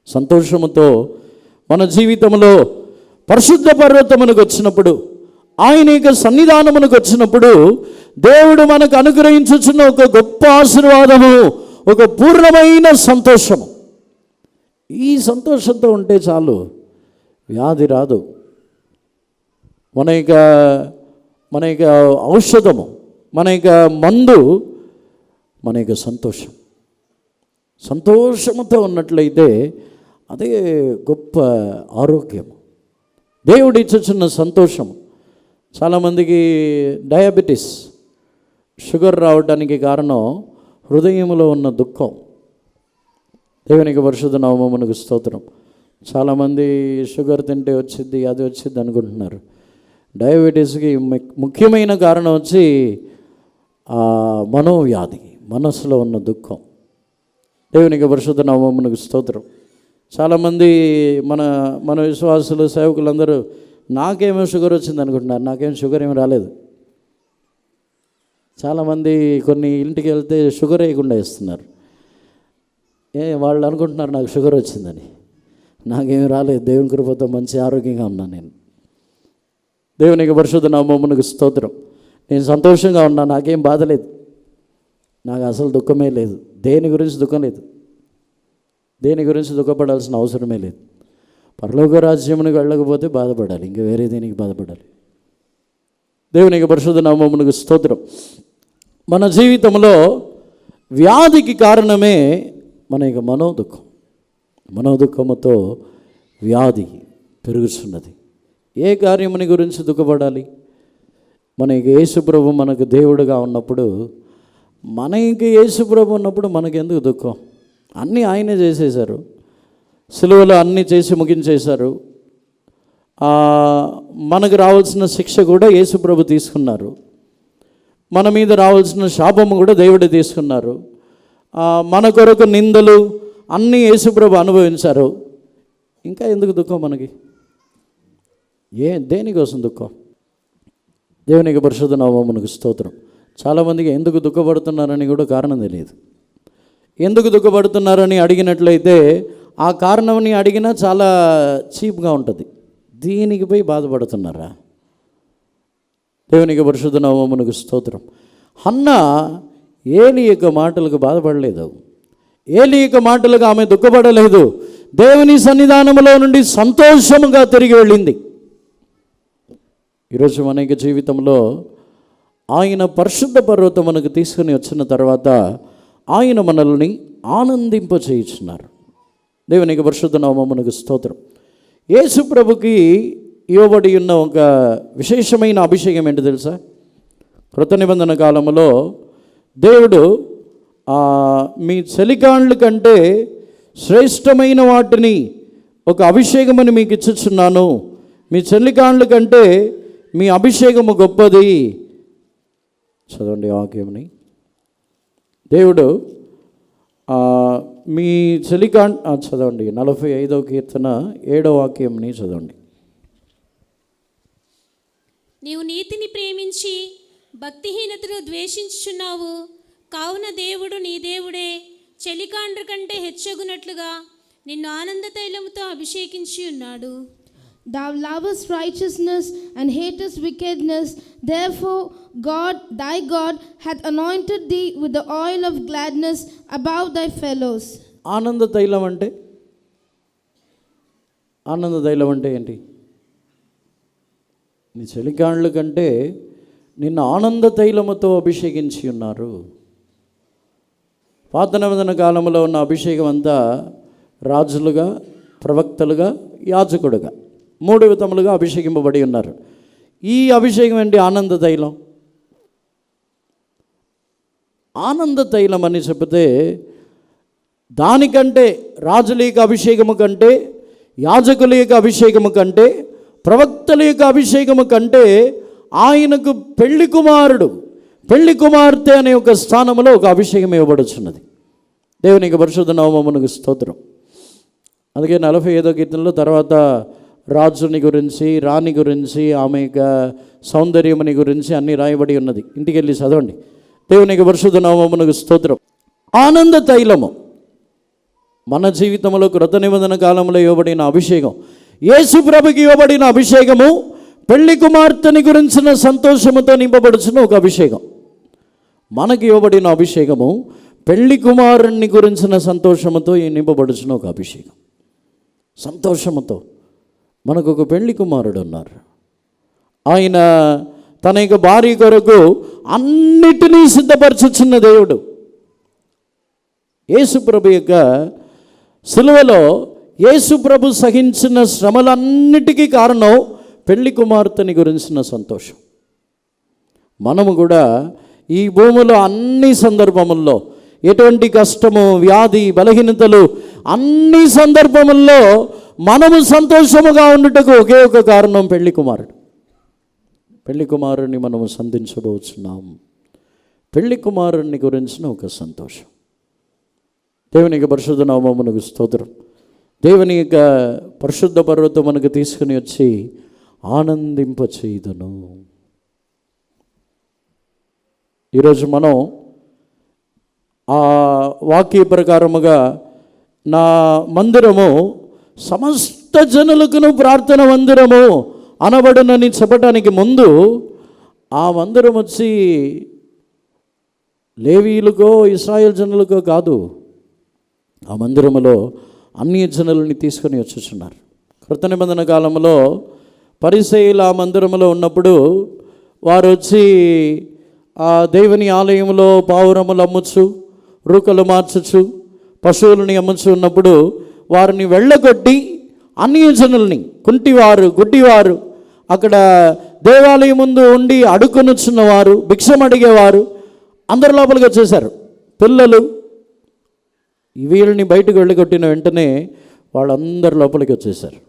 సంతోషముతో మన జీవితంలో పరిశుద్ధ పర్వతమునకు వచ్చినప్పుడు, ఆయన యొక్క సన్నిధానమునకు వచ్చినప్పుడు దేవుడు మనకు అనుగ్రహించుచున్న ఒక గొప్ప ఆశీర్వాదము, ఒక పూర్ణమైన సంతోషము. ఈ సంతోషంతో ఉంటే చాలు, వ్యాధి రాదు. మన యొక్క ఔషధము, మన యొక్క మందు, మన యొక్క సంతోషముతో ఉన్నట్లయితే అదే గొప్ప ఆరోగ్యం, దేవుడు ఇచ్చుచున్న సంతోషం. చాలామందికి డయాబెటీస్, షుగర్ రావడానికి కారణం హృదయంలో ఉన్న దుఃఖం. దేవునికి పరిశుద్ధ నామమునకు స్తోత్రం. చాలామంది షుగర్ తింటే వచ్చింది, అది వచ్చింది అనుకుంటున్నారు. డయాబెటీస్కి ముఖ్యమైన కారణం వచ్చి మనోవ్యాధి, మనస్సులో ఉన్న దుఃఖం. దేవునికి పరిశుద్ధ నామమునకు స్తోత్రం. చాలామంది మన విశ్వాసులు, సేవకులందరూ నాకేమో షుగర్ వచ్చింది అనుకుంటున్నారు. నాకేం షుగర్ ఏమి రాలేదు. చాలామంది కొన్ని ఇంటికి వెళ్తే షుగర్ వేయకుండా ఇస్తున్నారు. వాళ్ళు అనుకుంటున్నారు నాకు షుగర్ వచ్చిందని. నాకేమి రాలేదు, దేవుని కృపతో మంచి ఆరోగ్యంగా ఉన్నాను నేను. దేవునికి పరిశుద్ధ నామమునకు స్తోత్రం. నేను సంతోషంగా ఉన్నా, నాకేం బాధ లేదు, నాకు అసలు దుఃఖమే లేదు. దేని గురించి దుఃఖం లేదు, దేని గురించి దుఃఖపడాల్సిన అవసరమే లేదు. పరలోక రాజ్యమునికి వెళ్ళకపోతే బాధపడాలి, ఇంకా వేరే దేనికి బాధపడాలి. దేవునికి పరిశుద్ధ నామమునకు స్తోత్రం. మన జీవితంలో వ్యాధికి కారణమే మన యొక్క మనోదుఖముతో వ్యాధి పెరుగుతున్నది. ఏ కార్యముని గురించి దుఃఖపడాలి? మనకి యేసుప్రభు మనకు దేవుడుగా ఉన్నప్పుడు, మనకి యేసుప్రభు ఉన్నప్పుడు మనకెందుకు దుఃఖం? అన్నీ ఆయనే చేసేశారు, సిలువలో అన్నీ చేసి ముగించేశారు. మనకు రావాల్సిన శిక్ష కూడా యేసుప్రభు తీసుకున్నారు. మన మీద రావాల్సిన శాపము కూడా దేవుడే తీసుకున్నారు. మన కొరకు నిందలు అన్నీ యేసుప్రభు అనుభవించారు. ఇంకా ఎందుకు దుఃఖం మనకి? దేనికోసం దుఃఖం? దేవునికి పరిశుద్ధ నామమునకు స్తోత్రం. చాలామందికి ఎందుకు దుఃఖపడుతున్నారని కూడా కారణం తెలియదు. ఎందుకు దుఃఖపడుతున్నారని అడిగినట్లయితే ఆ కారణంని అడిగినా చాలా చీప్గా ఉంటుంది. దీనికి పోయి బాధపడుతున్నారా? దేవునికి పరిశుద్ధ నామమునకు స్తోత్రం. హన్నా ఏలి యొక్క మాటలకు బాధపడలేదు, ఏలి యొక్క మాటలకు ఆమె దుఃఖపడలేదు. దేవుని సన్నిధానంలో నుండి సంతోషముగా తిరిగి వెళ్ళింది. ఈరోజు మన యొక్క జీవితంలో ఆయన పరిశుద్ధ పర్వతమునకు తీసుకుని వచ్చిన తర్వాత ఆయన మనల్ని ఆనందింపచేయుచున్నారు. దేవునికి పరిశుద్ధ నామమునకు స్తోత్రం. యేసు ప్రభుకి ఇవ్వబడి ఉన్న ఒక విశేషమైన అభిషేకం ఏంటి తెలుసా? కృత నిబంధన కాలంలో దేవుడు మీ చలికాండ్ల కంటే శ్రేష్టమైన వాటిని ఒక అభిషేకమని మీకు ఇచ్చుచున్నాను, మీ చలికాండ్ల కంటే మీ అభిషేకము గొప్పది. చదవండి వాక్యంని. దేవుడు మీ చలికాండ్ చదవండి, 45వ కీర్తన 7వ వాక్యంని చదవండి. నీవు నీతిని ప్రేమించి భక్తిహీనతను ద్వేషించుచున్నావు, కావున దేవుడు నీ దేవుడే చలికాండ్ర కంటే హెచ్చగునట్లుగా నిన్ను ఆనంద తైలముతో అభిషేకించి ఉన్నాడు. Thou lovest righteousness and hatest wickedness, therefore God, thy God, hath anointed thee with the oil of gladness above thy fellows. ఆనంద తైలం అంటే ఏంటి? నీ చలికాండ్ల కంటే నిన్ను ఆనంద తైలముతో అభిషేకించి ఉన్నారు. పాత నిబంధన కాలంలో ఉన్న అభిషేకం అంతా రాజులుగా, ప్రవక్తలుగా, యాజకుడుగా 3 విధములుగా అభిషేకింపబడి ఉన్నారు. ఈ అభిషేకం ఏంటి? ఆనంద తైలం. ఆనంద తైలం అని చెబితే దానికంటే, రాజుల యొక్క అభిషేకము కంటే, యాజకుల యొక్క అభిషేకము కంటే, ప్రవక్తల యొక్క అభిషేకము కంటే ఆయనకు పెళ్లి కుమార్తె అనే ఒక స్థానంలో ఒక అభిషేకం ఇవ్వబడుచున్నది. దేవునికి పరిశుద్ధ నామమునకు స్తోత్రం. అందుకే 45వ కీర్తనలో తర్వాత రాజుని గురించి, రాణి గురించి, ఆమె యొక్క సౌందర్యముని గురించి అన్నీ రాయబడి ఉన్నది. ఇంటికి వెళ్ళి చదవండి. దేవునికి పరిశుద్ధ నామమునకు స్తోత్రం. ఆనంద తైలము మన జీవితంలో కృత నిబంధన కాలంలో ఇవ్వబడిన అభిషేకం, యేసు ప్రభుకి ఇవ్వబడిన అభిషేకము పెళ్లి కుమార్తెని గురించిన సంతోషముతో నింపబడుచున్న ఒక అభిషేకం. మనకి ఇవ్వబడిన అభిషేకము పెళ్లి కుమారుణ్ణి గురించిన సంతోషముతో నింపబడుచున్న ఒక అభిషేకం. సంతోషముతో మనకు ఒక పెళ్లి కుమారుడు ఉన్నారు. ఆయన తన యొక్క భార్య కొరకు అన్నిటినీ సిద్ధపరచుచున్న దేవుడు. యేసుప్రభు యొక్క సిలువలో యేసుప్రభు సహించిన శ్రమలన్నిటికీ కారణం పెళ్లి కుమార్తెని గురించిన సంతోషం. మనము కూడా ఈ భూమిలో అన్ని సందర్భముల్లో ఎటువంటి కష్టము, వ్యాధి, బలహీనతలు అన్ని సందర్భముల్లో మనము సంతోషముగా ఉండుటకు ఒకే ఒక కారణం పెళ్లి కుమారుడు. పెళ్లి కుమారుడిని మనము సంధించబోచున్నాం. పెళ్లి కుమారుడిని గురించిన ఒక సంతోషం. దేవునికి పరిశుద్ధ నామమునకు స్తోత్రం. దేవుని యొక్క పరిశుద్ధ పర్వతం మనకు తీసుకుని వచ్చి ఆనందింపచేయుదును. ఈరోజు మనం ఆ వాక్య ప్రకారముగా నా మందిరము సమస్త జనులకును ప్రార్థన మందిరము అనబడునని చెప్పడానికి ముందు ఆ మందిరం వచ్చి లేవీయులకో ఇశ్రాయేల్ జనులకో కాదు, ఆ మందిరములో అన్య జనులని తీసుకొని వచ్చుచున్నారు. కృత నిబంధన కాలంలో పరిసయ్యులు ఆ మందిరంలో ఉన్నప్పుడు వారు వచ్చి ఆ దేవుని ఆలయంలో పావురములు అమ్ముచు, రూకలు మార్చుచు, పశువులని అమ్ముచు ఉన్నప్పుడు వారిని వెళ్ళగొట్టి అన్య జనుల్ని, కుంటివారు, గుడ్డివారు, అక్కడ దేవాలయం ముందు ఉండి అడుకొనుచున్నవారు, భిక్షం అడిగేవారు అందరి లోపలికి వచ్చేసారు. పిల్లలు, వీళ్ళని బయటకు వెళ్ళగొట్టిన వెంటనే వాళ్ళందరి లోపలికి వచ్చేసారు.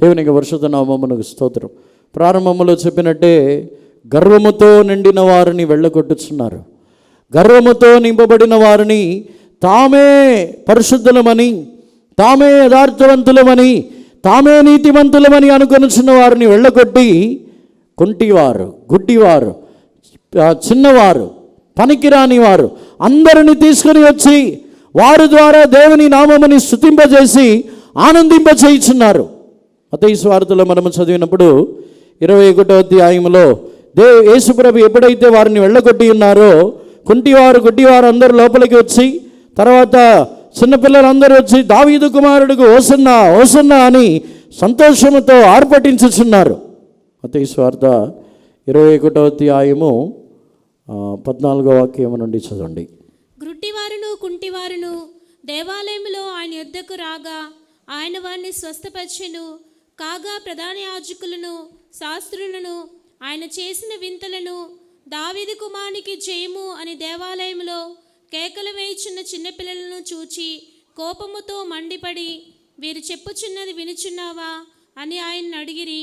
దేవునికి పరిశుద్ధ నామమునకు స్తోత్రం. ప్రారంభంలో చెప్పినట్టే గర్వముతో నిండిన వారిని వెళ్ళగొట్టుచున్నారు. గర్వముతో నింపబడిన వారిని తామే పరిశుద్ధులమని, తామే యథార్థవంతులమని, తామే నీతివంతులమని అనుకొనుచున్న వారిని వెళ్ళగొట్టి కుంటివారు, గుడ్డివారు, చిన్నవారు, పనికిరాని వారు అందరిని తీసుకొని వచ్చి వారి ద్వారా దేవుని నామముని స్తుతింపజేసి ఆనందింపచేయుచున్నారు. మత్తయి సువార్తలో మనము చదివినప్పుడు 21వ అధ్యాయంలో యేసుప్రభు ఎప్పుడైతే వారిని వెళ్ళగొట్టి ఉన్నారో కుంటివారు, గుడ్డివారు అందరూ లోపలికి వచ్చి, తర్వాత చిన్నపిల్లలందరూ వచ్చి దావీదు కుమారుడికి హోసన్నా, హోసన్నా అని సంతోషముతో ఆర్భటించుచున్నారు. మత్తయి సువార్త 21వ అధ్యాయము 14వ వాక్యం నుండి చదవండి. గ్రుడ్డివారును కుంటివారును దేవాలయంలో ఆయన యొద్దకు రాగా ఆయన వారిని స్వస్థపరిచెను. కాగా ప్రధాన యాజకులను, శాస్త్రులను ఆయన చేసిన వింతలను, దావీదు కుమారునికి జయము అని దేవాలయంలో కేకలు వేయుచున్న చిన్నపిల్లలను చూచి కోపముతో మండిపడి, వీరు చెప్పుచున్నది వినుచున్నావా అని ఆయన్ని అడిగిరి.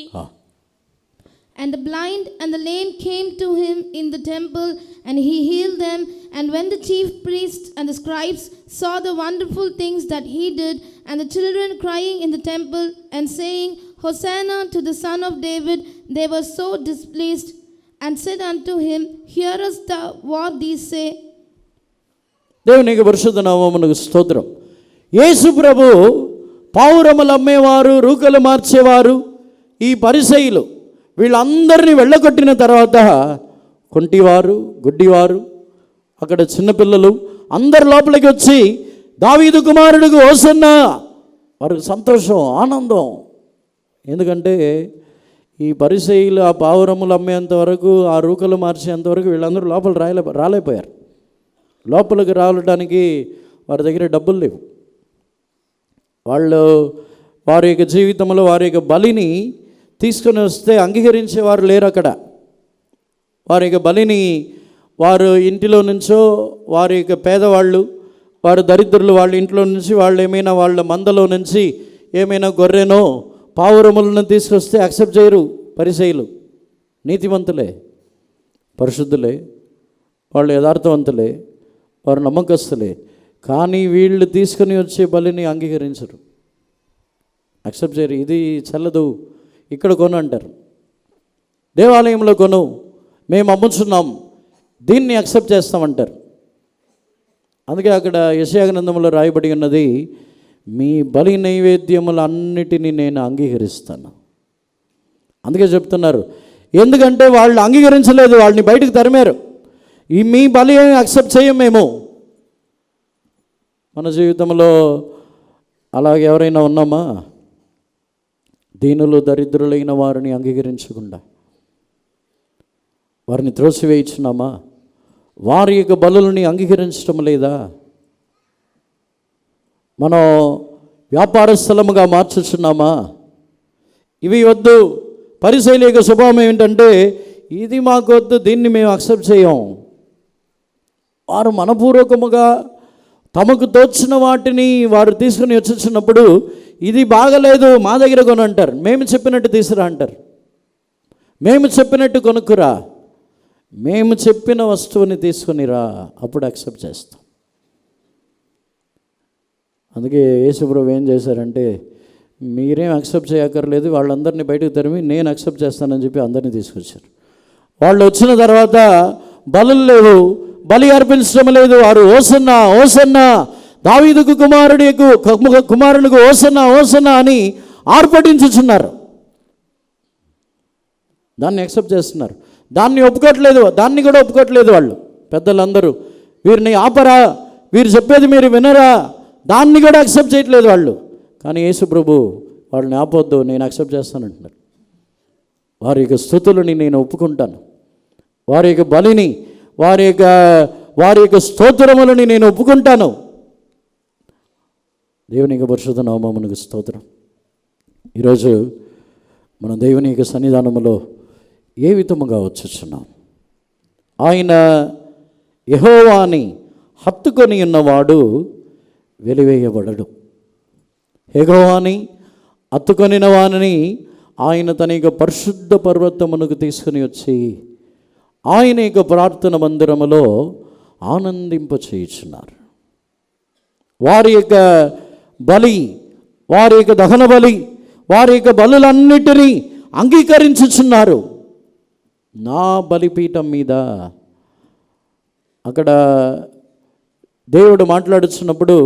And the blind and the lame came to him in the temple, and he healed them. And when the chief priests and the scribes saw the wonderful things that he did, and the children crying in the temple and saying, Hosanna to the Son of David, they were so displeased, and said unto him, Hearest thou what these say? దేవునికి పరిశుద్ధ నామమునకు స్తోత్రం. యేసు ప్రభు పావురములు అమ్మేవారు, రూకలు మార్చేవారు, ఈ పరిసయ్యులు వీళ్ళందరినీ వెళ్ళగొట్టిన తర్వాత కుంటివారు, గుడ్డివారు, అక్కడ చిన్నపిల్లలు అందరి లోపలికి వచ్చి దావీదు కుమారుడికి హోసన్నా, వారికి సంతోషం, ఆనందం. ఎందుకంటే ఈ పరిసయ్యులు ఆ పావురములు అమ్మేంత వరకు, ఆ రూకలు మార్చేంతవరకు వీళ్ళందరూ లోపల రాలేకపోయారు. లోపలికి రావడానికి వారి దగ్గర డబ్బులు లేవు. వాళ్ళు వారి యొక్క జీవితంలో వారి యొక్క బలిని తీసుకొని వస్తే అంగీకరించేవారు లేరు. అక్కడ వారి యొక్క బలిని వారు ఇంటిలో నుంచో, వారి యొక్క పేదవాళ్ళు, వారు దరిద్రులు వాళ్ళ ఇంట్లో నుంచి వాళ్ళు ఏమైనా వాళ్ళ మందలో నుంచి ఏమైనా గొర్రెనో పావురములను తీసుకొస్తే యాక్సెప్ట్ చేయరు. పరిసయ్యులు నీతివంతులే, పరిశుద్ధులే, వాళ్ళు యథార్థవంతులే, వారు నమ్మకస్తులే. కానీ వీళ్ళు తీసుకుని వచ్చే బలిని అంగీకరించరు, యాక్సెప్ట్ చేయరు. ఇది చెల్లదు, ఇక్కడ కొను అంటారు. దేవాలయంలో కొను, మేము అమ్ముచున్నాం, దీన్ని యాక్సెప్ట్ చేస్తామంటారు. అందుకే అక్కడ యెషయా గ్రంథంలో రాయబడి ఉన్నది, మీ బలి నైవేద్యములన్నిటినీ నేను అంగీకరిస్తాను. అందుకే చెప్తున్నారు, ఎందుకంటే వాళ్ళు అంగీకరించలేదు, వాళ్ళని బయటకు తరిమారు. మీ బలి యాక్సెప్ట్ చేయం మేము. మన జీవితంలో అలాగే ఎవరైనా ఉన్నామా? దీనులు దరిద్రులైన వారిని అంగీకరించకుండా వారిని త్రోసివేయించున్నామా? వారి యొక్క బలులని అంగీకరించడం లేదా? మనం వ్యాపార స్థలముగా మార్చుచున్నామా? ఇవి వద్దు. పరిసయ్యుల యొక్క స్వభావం ఏంటంటే, ఇది మాకు వద్దు, దీన్ని మేము అక్సెప్ట్ చేయం. వారు మనపూర్వకముగా తమకు తోచిన వాటిని వారు తీసుకుని వచ్చుచున్నప్పుడు, ఇది బాగలేదు, మా దగ్గర కొని అంటారు. మేము చెప్పినట్టు తీసుకురా అంటారు. మేము చెప్పినట్టు కొనుక్కురా, మేము చెప్పిన వస్తువుని తీసుకునిరా, అప్పుడు యాక్సెప్ట్ చేస్తాం. అందుకే యేసుప్రభు ఏం చేశారంటే, మీరేం యాక్సెప్ట్ చేయక్కర్లేదు, వాళ్ళందరినీ బయటకు తరిమి నేను యాక్సెప్ట్ చేస్తానని చెప్పి అందరినీ తీసుకొచ్చారు. వాళ్ళు వచ్చిన తర్వాత బలులు లేవు, బలి అర్పించడం లేదు. వారు ఓసన్నా ఓసన్నా, దావీదుకు కుమారునికి ఓసన్నా ఓసన్నా అని ఆర్పటించుచున్నారు. దాన్ని యాక్సెప్ట్ చేస్తున్నారు, దాన్ని ఒప్పుకోవట్లేదు. దాన్ని కూడా ఒప్పుకోవట్లేదు వాళ్ళు పెద్దలందరూ. వీరిని ఆపరా, వీరు చెప్పేది మీరు వినరా, దాన్ని కూడా యాక్సెప్ట్ చేయట్లేదు వాళ్ళు. కానీ యేసు ప్రభు వాళ్ళని ఆపొద్దు, నేను యాక్సెప్ట్ చేస్తానంటున్నారు. వారి యొక్క స్తుతులని నేను ఒప్పుకుంటాను, వారి యొక్క బలిని, వారి యొక్క స్తోత్రములని నేను ఒప్పుకుంటాను. దేవుని యొక్క పరిశుద్ధ నామమునకు స్తోత్రం. ఈరోజు మన దేవుని యొక్క సన్నిధానములో ఏ విధముగా వచ్చుచున్నాం? ఆయన యెహోవాని హత్తుకొని ఉన్నవాడు వెలివేయబడడు. యెహోవాని హత్తుకొనిన వానిని ఆయన తన యొక్క పరిశుద్ధ పర్వతమునకు తీసుకుని వచ్చి ఆయన యొక్క ప్రార్థన మందిరములో ఆనందింపచేయుచున్నారు. వారి యొక్క బలి, వారి యొక్క దహన బలి, వారి యొక్క బలులన్నిటినీ అంగీకరించుచున్నారు. నా బలిపీఠం మీద అక్కడ దేవుడు మాట్లాడుతున్నప్పుడు,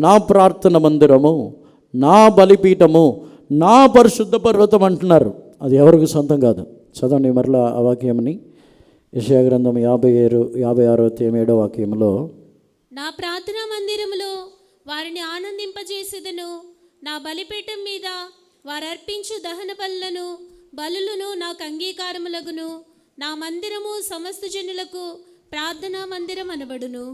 నా ప్రార్థన మందిరము, నా బలిపీఠము, నా పరిశుద్ధ పర్వతం అంటున్నారు. అది ఎవరికి సొంతం కాదు. చదవండి మరలా ఆ వాక్యమని. యెషయా గ్రంథం 56 వాక్యంలో, నా ప్రార్థనా మందిరములో వారిని ఆనందింపజేసేదను, నా బలిపీఠం మీద వారు అర్పించు దహన బలులను నాకు అంగీకారములగును, నా మందిరము సమస్త జనులకు ప్రార్థనా మందిరం అనబడును.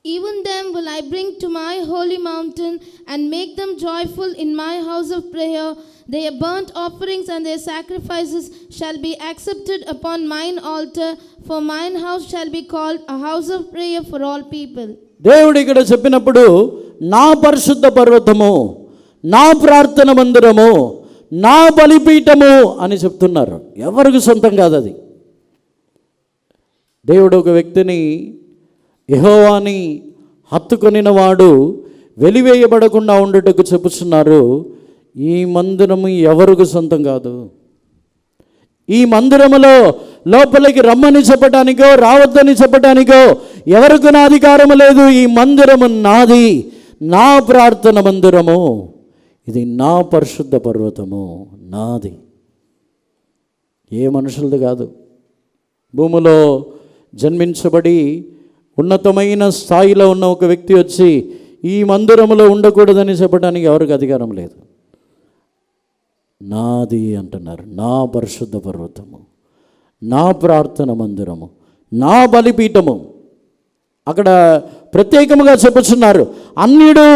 Even them will I bring to my holy mountain and make them joyful in my house of prayer. Their burnt offerings and their sacrifices shall be accepted upon mine altar, for mine house shall be called a house of prayer for all people. దేవుడు ఇక్కడ చెప్పినప్పుడు నా పరిశుద్ధ పర్వతము, నా ప్రార్థన మందిరము, నా బలిపీఠము అని చెప్తున్నారు. ఎవరికి సొంతం కాదు అది. దేవుడు ఒక వ్యక్తిని యెహోవాని హత్తుకొనిన వాడు వెలివేయబడకుండా ఉండటకు చెప్పుచున్నారు. ఈ మందిరము ఎవరికి సొంతం కాదు. ఈ మందిరములో లోపలికి రమ్మని చెప్పడానికో రావద్దని చెప్పడానికో ఎవరికి నా అధికారము లేదు. ఈ మందిరము నాది, నా ప్రార్థన మందిరము, ఇది నా పరిశుద్ధ పర్వతము, నాది, ఏ మనుషులది కాదు. భూమిలో జన్మించబడి ఉన్నతమైన స్థాయిలో ఉన్న ఒక వ్యక్తి వచ్చి ఈ మందిరములో ఉండకూడదని చెప్పడానికి ఎవరికి అధికారం లేదు. నాది అంటున్నారు. నా పరిశుద్ధ పర్వతము, నా ప్రార్థన మందిరము, నా బలిపీఠము. అక్కడ ప్రత్యేకముగా చెప్పుచున్నారు, అన్యుడు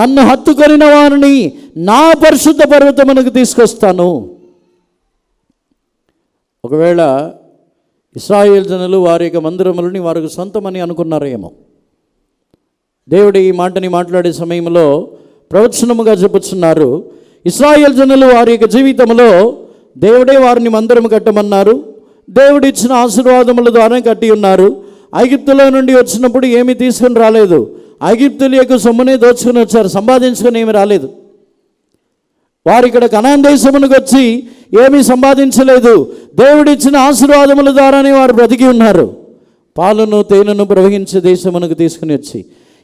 నన్ను హత్తుకొనిన వారిని నా పరిశుద్ధ పర్వతమునకు తీసుకొస్తాను. ఒకవేళ ఇశ్రాయేల్ జనులు వారి యొక్క మందిరములని వారికి సొంతమని అనుకున్నారేమో. దేవుడు ఈ మాటని మాట్లాడే సమయంలో ప్రవచనముగా చెప్పుచున్నారు, ఇశ్రాయేల్ జనులు వారి యొక్క జీవితంలో దేవుడే వారిని మందిరము కట్టమన్నారు. దేవుడు ఇచ్చిన ఆశీర్వాదముల ద్వారా కట్టి ఉన్నారు. ఐగుప్తులో నుండి వచ్చినప్పుడు ఏమీ తీసుకుని రాలేదు. ఐగుప్తుల యొక్క సొమ్మునే దోచుకుని వచ్చారు, సంపాదించుకొని ఏమి రాలేదు. వారు ఇక్కడ కనాన్ దేశమునకు వచ్చి ఏమీ సంపాదించలేదు. దేవుడిచ్చిన ఆశీర్వాదముల ద్వారానే వారు బ్రతికి ఉన్నారు. పాలను తేనెను ప్రవహించే దేశమునకు తీసుకుని వచ్చి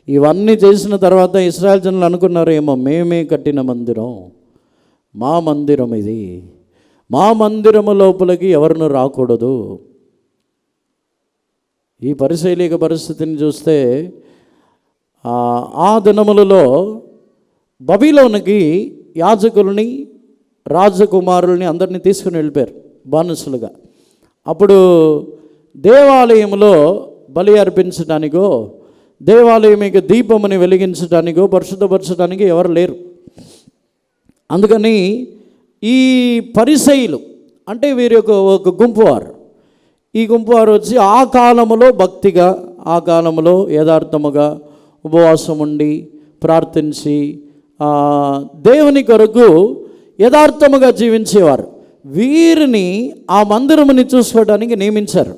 ఇవన్నీ చేసిన తర్వాత ఇశ్రాయేల్ జనులు అనుకున్నారు, ఏమో మేమే కట్టిన మందిరం, మా మందిరం ఇది, మా మందిరము లోపలికి ఎవరిను రాకూడదు. ఈ పరిశైలిక పరిస్థితిని చూస్తే ఆ దినములలో బబిలోనికి యాజకులని, రాజకుమారుల్ని అందరినీ తీసుకుని వెళ్ళిపోయారు బానిసలుగా. అప్పుడు దేవాలయంలో బలి అర్పించడానికో, దేవాలయం యొక్క దీపముని వెలిగించడానికో, పరిశుద్ధపరచడానికి ఎవరు లేరు. అందుకని ఈ పరిసయ్యులు అంటే వీరి ఒక గుంపు వారు, ఈ గుంపు వారు వచ్చి ఆ కాలములో భక్తిగా, ఆ కాలంలో యథార్థముగా ఉపవాసం ఉండి ప్రార్థించి దేవుని కొరకు యథార్థముగా జీవించేవారు. వీరిని ఆ మందిరముని చూసుకోవడానికి నియమించారు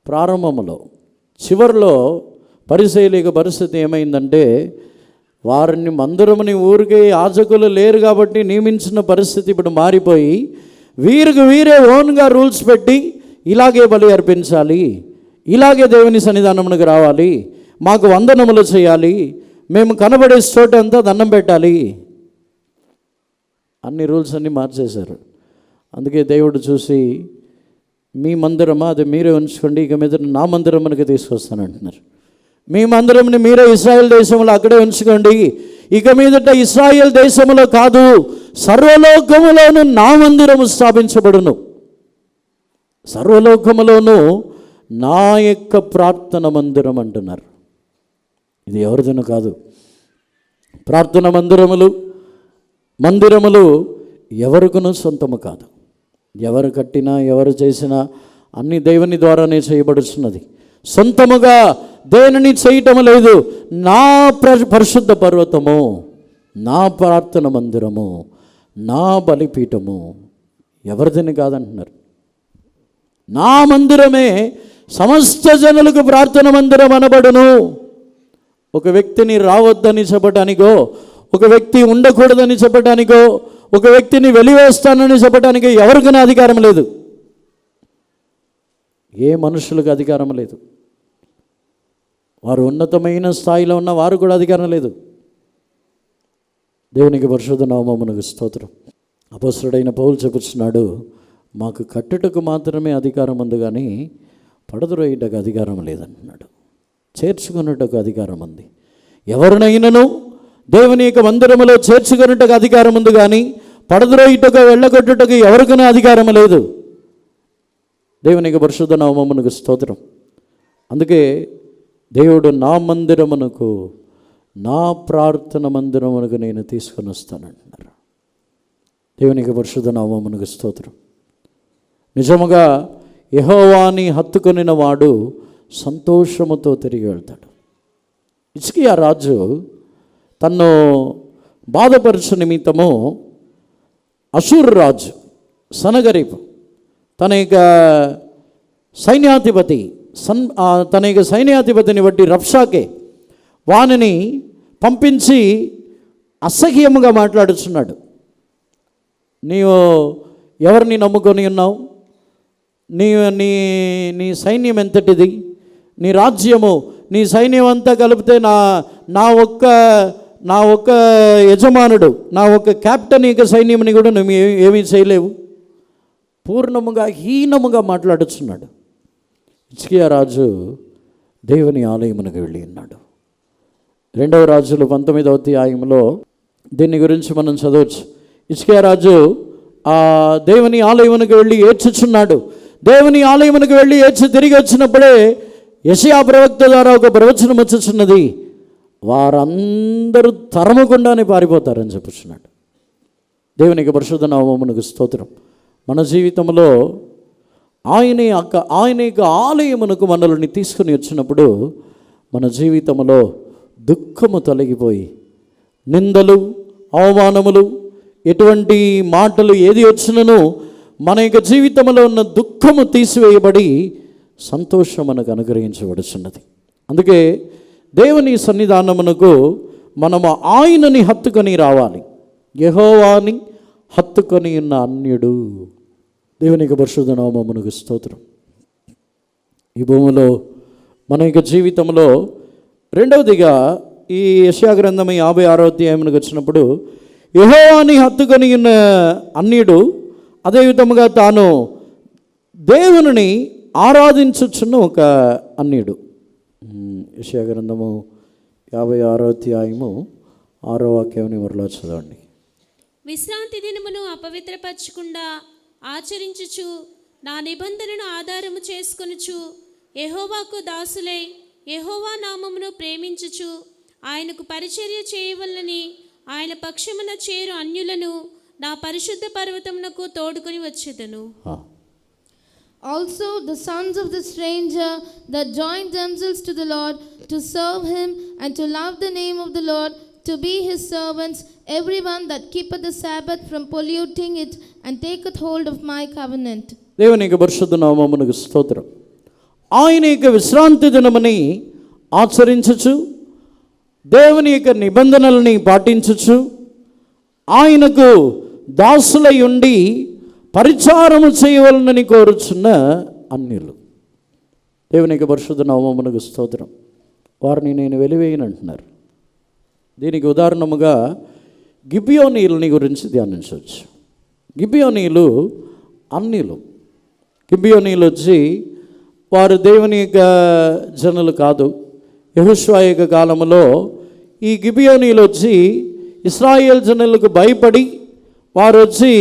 ప్రారంభంలో. చివరిలో పరిశైలిక పరిస్థితి ఏమైందంటే, వారిని మందిరముని ఊరికే యాజకులు లేరు కాబట్టి నియమించిన పరిస్థితి ఇప్పుడు మారిపోయి వీరికి వీరే ఓన్గా రూల్స్ పెట్టి ఇలాగే బలి అర్పించాలి, ఇలాగే దేవుని సన్నిధానమునకు రావాలి, మాకు వందనములు చేయాలి, మేము కనబడే చోట అంతా దండం పెట్టాలి, అన్ని రూల్స్ అన్నీ మార్చేశారు. అందుకే దేవుడు చూసి, మీ మందిరమా అది మీరే ఉంచుకోండి, ఇక మీద నా మందిరమునకు తీసుకొస్తానంటున్నారు. మీ మందిరంని మీరే ఇశ్రాయేల్ దేశంలో అక్కడే ఉంచుకోండి, ఇక మీదట ఇశ్రాయేల్ దేశంలో కాదు సర్వలోకములోను నా మందిరము స్థాపించబడును, సర్వలోకములోను నా యొక్క ప్రార్థన మందిరం అంటున్నారు. ఇది ఎవరిదైనా కాదు. ప్రార్థన మందిరములు ఎవరికును సొంతము కాదు. ఎవరు కట్టినా ఎవరు చేసినా అన్ని దేవుని ద్వారానే చేయబడుతున్నది. సొంతముగా దేనిని చేయటం లేదు. నా పరిశుద్ధ పర్వతము, నా ప్రార్థన మందిరము, నా బలిపీఠము ఎవరిదని కాదంటున్నారు. నా మందిరమే సమస్త జనులకు ప్రార్థన మందిరం అనబడును. ఒక వ్యక్తిని రావద్దని చెప్పటానికో, ఒక వ్యక్తి ఉండకూడదని చెప్పటానికో, ఒక వ్యక్తిని వెలివేస్తానని చెప్పటానికో ఎవరికైనా అధికారం లేదు. ఏ మనుషులకు అధికారం లేదు. వారు ఉన్నతమైన స్థాయిలో ఉన్న వారు కూడా అధికారం లేదు. దేవునికి పరిశుద్ధ నామమునకు స్తోత్రం. అపొస్తలుడైన పౌలు చెప్పుచున్నాడు, మాకు కట్టుటకు మాత్రమే అధికారం ఉంది కానీ పడద్రోయుటకు అధికారం లేదంటున్నాడు. చేర్చుకున్నటకు అధికారం ఉంది. ఎవరినైనాను దేవుని యొక్క మందిరములో చేర్చుకున్నటకు అధికారం ఉంది కానీ పడద్రోయుటకు వెళ్ళగొట్టుటకు ఎవరికైనా అధికారం లేదు. దేవునికి పరిశుద్ధ నామమునకు స్తోత్రం. అందుకే దేవుడు నా మందిరమునకు, నా ప్రార్థన మందిరమునకు నేను తీసుకొని వస్తానంటున్నారు. దేవునికి పరిశుద్ధ నామమునకు స్తోత్రం. నిజముగా యెహోవాని హత్తుకొనిన వాడు సంతోషముతో తిరిగి వెళ్తాడు. హిజ్కియా రాజు తన్ను బాధపరచు నిమిత్తము అషూరు రాజు సనగరీపు తన యొక్క సైన్యాధిపతిని బట్టి రబ్షాకే వానిని పంపించి అసహ్యముగా మాట్లాడుచున్నాడు. నీవు ఎవరిని నమ్ముకొని ఉన్నావు? నీ నీ సైన్యం ఎంతటిది? నీ రాజ్యము, నీ సైన్యం అంతా కలిపితే నా ఒక్క యజమానుడు, నా ఒక్క క్యాప్టెన్ యొక్క సైన్యంని కూడా నువ్వు ఏమీ చేయలేవు. పూర్ణముగా హీనముగా మాట్లాడుచున్నాడు. హిజ్కియా రాజు దేవుని ఆలయమునకు వెళ్ళి ఉన్నాడు. 2వ రాజులు 19వ అధ్యాయంలో దీని గురించి మనం చదవచ్చు. హిజ్కియా రాజు ఆ దేవుని ఆలయమునకు వెళ్ళి ఏడ్చుచున్నాడు. దేవుని ఆలయమునకు వెళ్ళి ఏడ్చి తిరిగి వచ్చినప్పుడే యెషయా ప్రవక్త ద్వారా ఒక ప్రవచనం వచ్చుచున్నది. వారందరూ తరమకుండానే పారిపోతారని చెప్పుచున్నాడు. దేవునికి పరిశుద్ధ నామమునకు స్తోత్రం. మన జీవితంలో ఆయన యొక్క ఆలయమునకు మనల్ని తీసుకుని వచ్చినప్పుడు మన జీవితంలో దుఃఖము తొలగిపోయి నిందలు, అవమానములు, ఎటువంటి మాటలు ఏది వచ్చినను మన యొక్క జీవితంలో ఉన్న దుఃఖము తీసివేయబడి సంతోషం మనకు అనుగ్రహించబడుచున్నది. అందుకే దేవుని సన్నిధానమునకు మనము ఆయనని హత్తుకొని రావాలి. యెహోవాని హత్తుకొని ఉన్న అన్యుడు. దేవునికి పరిశుద్ధ నామమునకు స్తోత్రం. ఈ భూమిలో మన యొక్క జీవితంలో రెండవదిగా ఈ యెషయా గ్రంథం 56వ అధ్యాయంలోకి వచ్చినప్పుడు యెహోవాని హత్తుకొని ఉన్న అన్యుడు అదే విధముగా తాను దేవుని ఆరాధించుచున్న ఒక అన్యుడు. యెషయా గ్రంథము 56వ అధ్యాయము 6వ వాక్యాన్ని మరలా చదవండి. విశ్రాంతి దినమును అపవిత్రపరచకుండా ఆచరించుచు నా నిబంధనను ఆధారము చేసుకొనుచు యెహోవాకు దాసులై యెహోవా నామమును ప్రేమించుచు ఆయనకు పరిచర్య చేయవలనని ఆయన పక్షమున చేరు అన్యులను నా పరిశుద్ధ పర్వతమునకు తోడుకొని వచ్చేదను. Also the sons of the stranger that joined themselves to the Lord to serve him and to love the name of the Lord, to be his servants, everyone that keepeth the Sabbath from polluting it and taketh hold of my covenant. దేవుని యొక్క పరిశుద్ధ నామమునకు స్తోత్రం. ఆయన యొక్క విశ్రాంతి దినముని ఆచరించుచు దేవుని యొక్క నిబంధనలని పాటించుచు ఆయనకు దాసులై ఉండి పరిచారము చేయవలనని కోరుచున్న అన్యులు. దేవుని యొక్క పరిశుద్ధ నామమునకు స్తోత్రం. వారిని నేను వెలివేయనంటున్నారు. దీనికి ఉదాహరణముగా గిబియోనీయులని గురించి ధ్యానించవచ్చు. గిబియోనీయులు అన్యులు. గిబియోనీయులు వచ్చి వారు దేవుని యొక్క జనులు కాదు. యెహోషువ యొక్క కాలంలో ఈ గిబియోనీయులు వచ్చి ఇశ్రాయేల్ జనులకు భయపడి వారు వచ్చి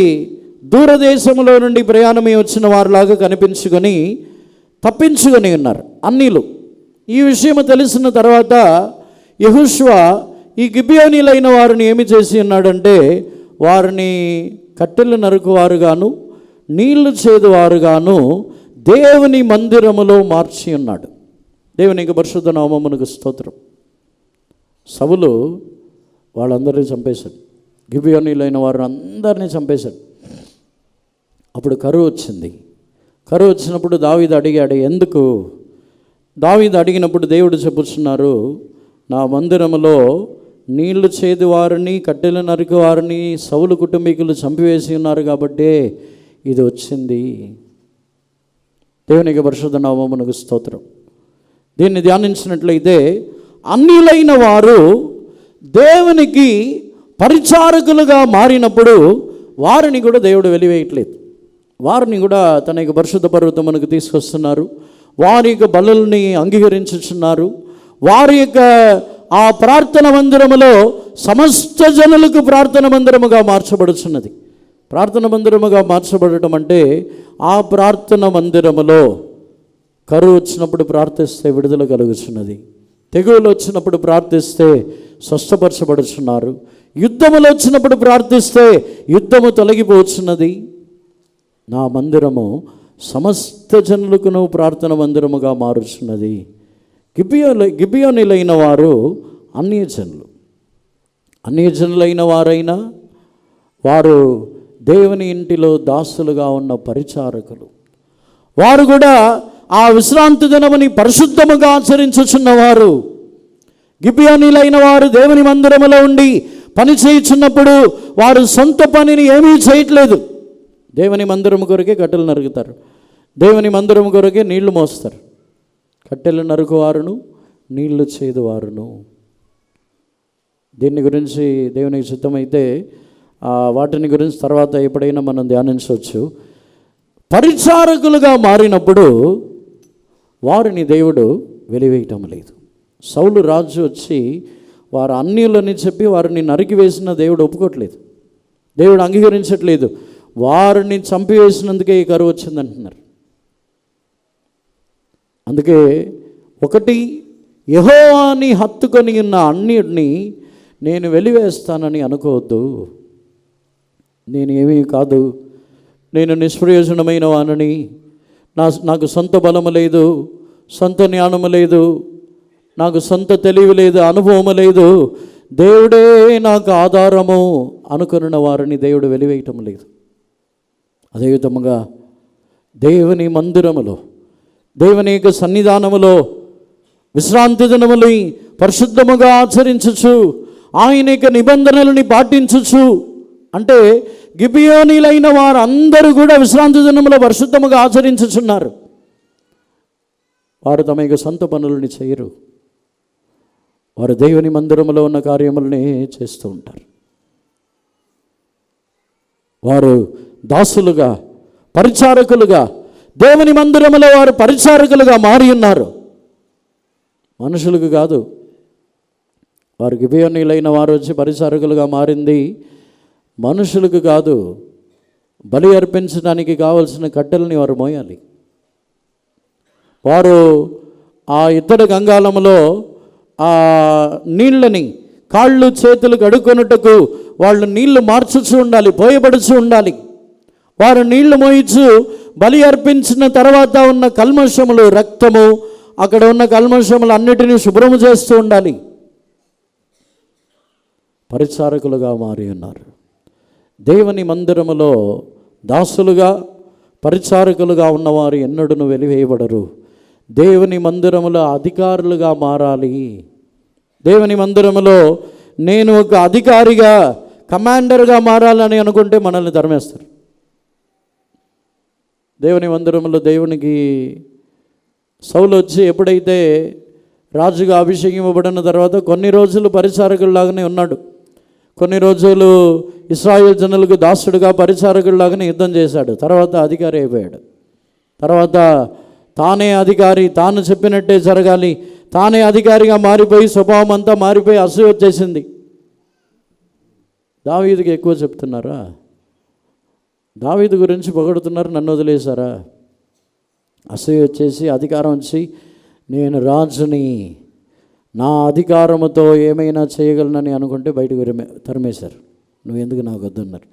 దూరదేశంలో నుండి ప్రయాణమై వచ్చిన వారిలాగా కనిపించుకొని తప్పించుకొని ఉన్నారు అన్యులు. ఈ విషయం తెలిసిన తర్వాత యెహోషువ ఈ గిబియోనీయులైన వారిని ఏమి చేసి ఉన్నాడంటే వారిని కట్టెలు నరుకువారుగాను నీళ్లు చేదువారుగాను దేవుని మందిరములో మార్చి ఉన్నాడు. దేవునికి పరిశుద్ధ నామమునకు స్తోత్రం. సౌలు వాళ్ళందరినీ చంపేశాడు. గిబియోనీయులైన వారు అందరినీ చంపేశాడు. అప్పుడు కరువు వచ్చింది. కరువు వచ్చినప్పుడు దావీదు అడిగాడు, ఎందుకు? దావీదు అడిగినప్పుడు దేవుడు చెప్పుచున్నారు, నా మందిరములో నీళ్లు చేదు వారిని కట్టెలు నరికి వారిని సౌలు కుటుంబీకులు చంపివేసి ఉన్నారు కాబట్టే ఇది వచ్చింది. దేవునికి పరిశుద్ధ నామమునకు స్తోత్రం. దీన్ని ధ్యానించినట్లయితే అన్యులైన వారు దేవునికి పరిచారకులుగా మారినప్పుడు వారిని కూడా దేవుడు వెలివేయట్లేదు. వారిని కూడా తన యొక్క పరిశుద్ధ పర్వతమునకు తీసుకొస్తున్నారు. వారి యొక్క బలుల్ని అంగీకరించుచున్నారు. వారి యొక్క ఆ ప్రార్థన మందిరములో సమస్త జనులకు ప్రార్థన మందిరముగా మార్చబడుచున్నది. ప్రార్థన మందిరముగా మార్చబడటం అంటే ఆ ప్రార్థన మందిరములో కరువు వచ్చినప్పుడు ప్రార్థిస్తే విడుదల కలుగుచున్నది. తెగులు వచ్చినప్పుడు ప్రార్థిస్తే స్వస్థపరచబడుచున్నారు. యుద్ధములు వచ్చినప్పుడు ప్రార్థిస్తే యుద్ధము తొలగిపోతున్నది. నా మందిరము సమస్త జనులకును ప్రార్థన మందిరముగా మారుచున్నది. గిబియోనీయులైన వారు అన్యజనులు. అన్యజనులైన వారైనా వారు దేవుని ఇంటిలో దాసులుగా ఉన్న పరిచారకులు. వారు కూడా ఆ విశ్రాంతి దినముని పరిశుద్ధముగా ఆచరించుచున్నవారు. గిబియోనీయులైన వారు దేవుని మందిరములో ఉండి పని చేయుచున్నప్పుడు వారు సొంత పనిని ఏమీ చేయట్లేదు. దేవుని మందిరము కొరకే కట్టెలు నరుగుతారు. దేవుని మందిరము కొరకే నీళ్లు మోస్తారు. కట్టెలు నరుకువారును నీళ్లు చేదువారును. దీని గురించి దేవునికి చిత్తమైతే వాటిని గురించి తర్వాత ఎప్పుడైనా మనం ధ్యానించవచ్చు. పరిచారకులుగా మారినప్పుడు వారిని దేవుడు వెలివేయటం లేదు. సౌలు రాజు వచ్చి వారు అన్యులని చెప్పి వారిని నరికివేసిన దేవుడు ఒప్పుకోవట్లేదు. దేవుడు అంగీకరించట్లేదు. వారిని చంపివేసినందుకే ఈ కరువు వచ్చిందంటున్నారు. అందుకే ఒకటి, యెహోవాని హత్తుకొని ఉన్న అన్యుడిని నేను వెలివేస్తానని అనుకోవద్దు. నేను ఏమీ కాదు, నేను నిష్ప్రయోజనమైన వానని, నాకు సొంత బలము లేదు, సొంత జ్ఞానము లేదు, నాకు సొంత తెలివి లేదు, అనుభవము లేదు, దేవుడే నాకు ఆధారము అనుకున్న వారిని దేవుడు వెలివేయటం లేదు. అదేవిధముగా దేవుని మందిరములో, దేవుని యొక్క సన్నిధానములో విశ్రాంతి దినములు పరిశుద్ధముగా ఆచరించుచు ఆయన యొక్క నిబంధనలని పాటించుచు, అంటే గిబియోనీయులైన వారు అందరూ కూడా విశ్రాంతి దినములో పరిశుద్ధముగా ఆచరించుచున్నారు. వారు తమ యొక్క సొంత పనులని చేయరు. వారు దేవుని మందిరంలో ఉన్న కార్యములని చేస్తూ ఉంటారు. వారు దాసులుగా, పరిచారకులుగా, దేవుని మందిరంలో వారు పరిచారకులుగా మారి ఉన్నారు. మనుషులకు కాదు. వారు గిబియోనీలైన వారు వచ్చి పరిచారకులుగా మారింది మనుషులకు కాదు. బలి అర్పించడానికి కావలసిన కట్టెలని వారు మోయాలి. వారు ఆ ఇత్తడి గంగాళములో ఆ నీళ్ళని కాళ్ళు చేతులు కడుక్కొనుటకు వాళ్ళు నీళ్లు మార్చుచూ ఉండాలి, పోయబడుచు ఉండాలి. వారు నీళ్లు మోయిచు బలి అర్పించిన తర్వాత ఉన్న కల్మషములు, రక్తము, అక్కడ ఉన్న కల్మషములు అన్నిటినీ శుభ్రము చేస్తూ ఉండాలి. పరిచారకులుగా మారి ఉన్నారు. దేవుని మందిరములో దాసులుగా, పరిచారకులుగా ఉన్నవారు ఎన్నడూను వెలివేయబడరు. దేవుని మందిరములో అధికారులుగా మారాలి. దేవుని మందిరములో నేను ఒక అధికారిగా, కమాండర్గా మారాలని అనుకుంటే మనల్ని తరిమేస్తారు. దేవుని మందిరంలో దేవునికి సౌలు వచ్చి ఎప్పుడైతే రాజుగా అభిషేకం ఇవ్వబడిన తర్వాత కొన్ని రోజులు పరిచారకుల్లాగానే ఉన్నాడు. కొన్ని రోజులు ఇశ్రాయేల్ జనులకు దాసుడుగా, పరిచారకుల్లాగానే యుద్ధం చేశాడు. తర్వాత అధికారి అయిపోయాడు. తర్వాత తానే అధికారి, తాను చెప్పినట్టే జరగాలి, తానే అధికారిగా మారిపోయి స్వభావం అంతా మారిపోయి అసూయ వచ్చేసింది. దావీదుకి ఎక్కువ చెప్తున్నారా? దావీదు గురించి పొగడుతున్నారు, నన్ను వదిలేశారా? అసూయ వచ్చేసి, అధికారం వచ్చి నేను రాజుని, నా అధికారముతో ఏమైనా చేయగలనని అనుకుంటే బయటకు తరిమేశారు. నువ్వు ఎందుకు నాకు వద్దన్నారు.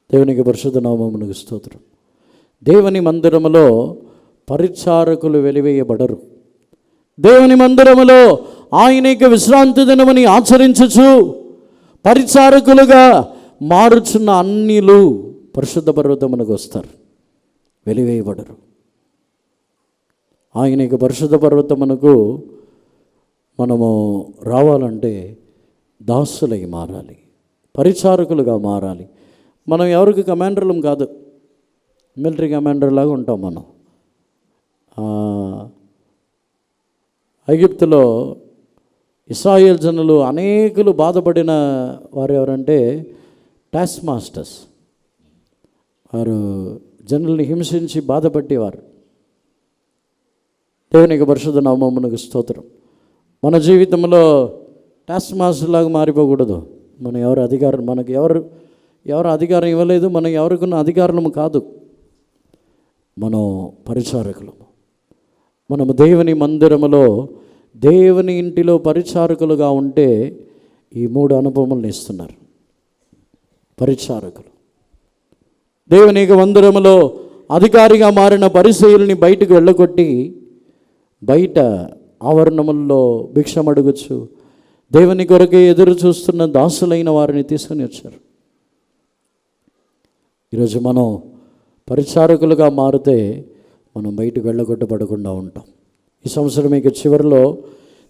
దేవునికి పరిశుద్ధ నామమునకు స్తోత్రం. దేవుని మందిరములో పరిచారకులు వెలివేయబడరు. దేవుని మందిరములో ఆయనకి విశ్రాంతి దినమని ఆచరించుచు పరిచారకులుగా మారుచున్న అన్యులు పరిశుద్ధ పర్వతమునకు వస్తారు, వెలివేయబడరు. ఆయనకి పరిశుద్ధ పర్వతమునకు మనము రావాలంటే దాసులై మారాలి, పరిచారకులుగా మారాలి. మనం ఎవరికి కమాండర్లం కాదు, మిలిటరీ కమాండర్ లాగా ఉంటాం మనం. ఐగుప్తులో ఇశ్రాయేల్ జనులు అనేకులు బాధపడిన వారు ఎవరంటే టాస్క్ మాస్టర్స్. వారు జనుల్ని హింసించి బాధపట్టేవారు. దేవునికి పరిశుద్ధ నామమునకు స్తోత్రం. మన జీవితంలో టాస్క్ మాస్టర్ లాగా మారిపోకూడదు. మనం ఎవరు అధికారం, మనకు ఎవరు అధికారం ఇవ్వలేదు, మనం ఎవరికున్న అధికారము కాదు. మనం పరిచారకులము. మనము దేవుని మందిరములో, దేవుని ఇంటిలో పరిచారకులుగా ఉంటే ఈ 3 అనుభవములను ఇస్తున్నారు. పరిచారకులు దేవుని మందిరములో అధికారిగా మారిన పరిసయ్యుల్ని బయటకు వెళ్ళగొట్టి బయట ఆవరణముల్లో భిక్షమడుగుచు దేవుని కొరకే ఎదురు చూస్తున్న దాసులైన వారిని తీసుకొని వచ్చారు. ఈరోజు మనం పరిచారకులుగా మారితే మనం బయటకు వెళ్ళగొట్టబడకుండా ఉంటాం. ఈ సంవత్సరం ఇక చివరిలో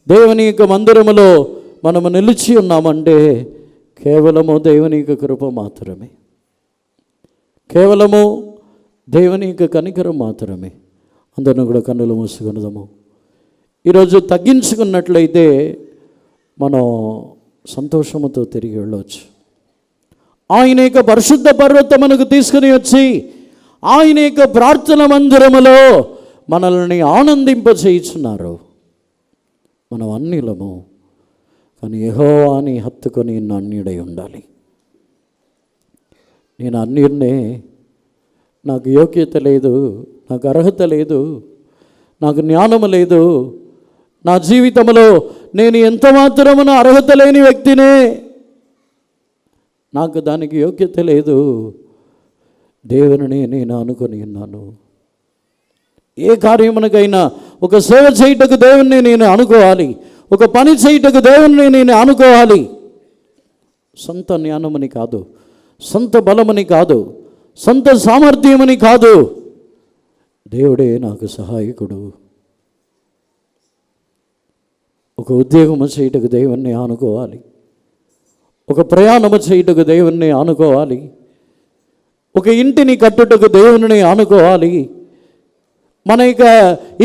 దేవుని యొక్క మందిరములో మనము నిలిచి ఉన్నామంటే కేవలము దేవుని యొక్క కృప మాత్రమే, కేవలము దేవుని యొక్క కనికరం మాత్రమే. అందరిని కూడా కన్నులు మూసుకున్నదము. ఈరోజు తగ్గించుకున్నట్లయితే మనం సంతోషముతో తిరిగి వెళ్ళవచ్చు. ఆయన యొక్క పరిశుద్ధ పర్వతమునకు తీసుకుని వచ్చి ఆయన యొక్క ప్రార్థన మందిరములో మనల్ని ఆనందింపచేయుచున్నారు. మనం అన్యులము, కానీ యెహోవాని హత్తుకొని అన్యుడై ఉండాలి. నేను అన్యుడినే, నాకు యోగ్యత లేదు, నాకు అర్హత లేదు, నాకు జ్ఞానము లేదు, నా జీవితంలో నేను ఎంత మాత్రమున అర్హత లేని వ్యక్తినే, నాకు దానికి యోగ్యత లేదు, దేవుని నేను అనుకొని ఉన్నాను. ఏ కార్యమునకైనా ఒక సేవ చేయుటకు దేవుణ్ణి నేను అనుకోవాలి, ఒక పని చేయుటకు దేవుణ్ణి నేను అనుకోవాలి. సొంత జ్ఞానమని కాదు, సొంత బలమని కాదు, సొంత సామర్థ్యమని కాదు, దేవుడే నాకు సహాయకుడు. ఒక ఉద్యోగము చేయుటకు దేవుణ్ణి అనుకోవాలి, ఒక ప్రయాణము చేయుటకు దేవుణ్ణి అనుకోవాలి, ఒక ఇంటిని కట్టుటకు దేవుని అనుకోవాలి, మన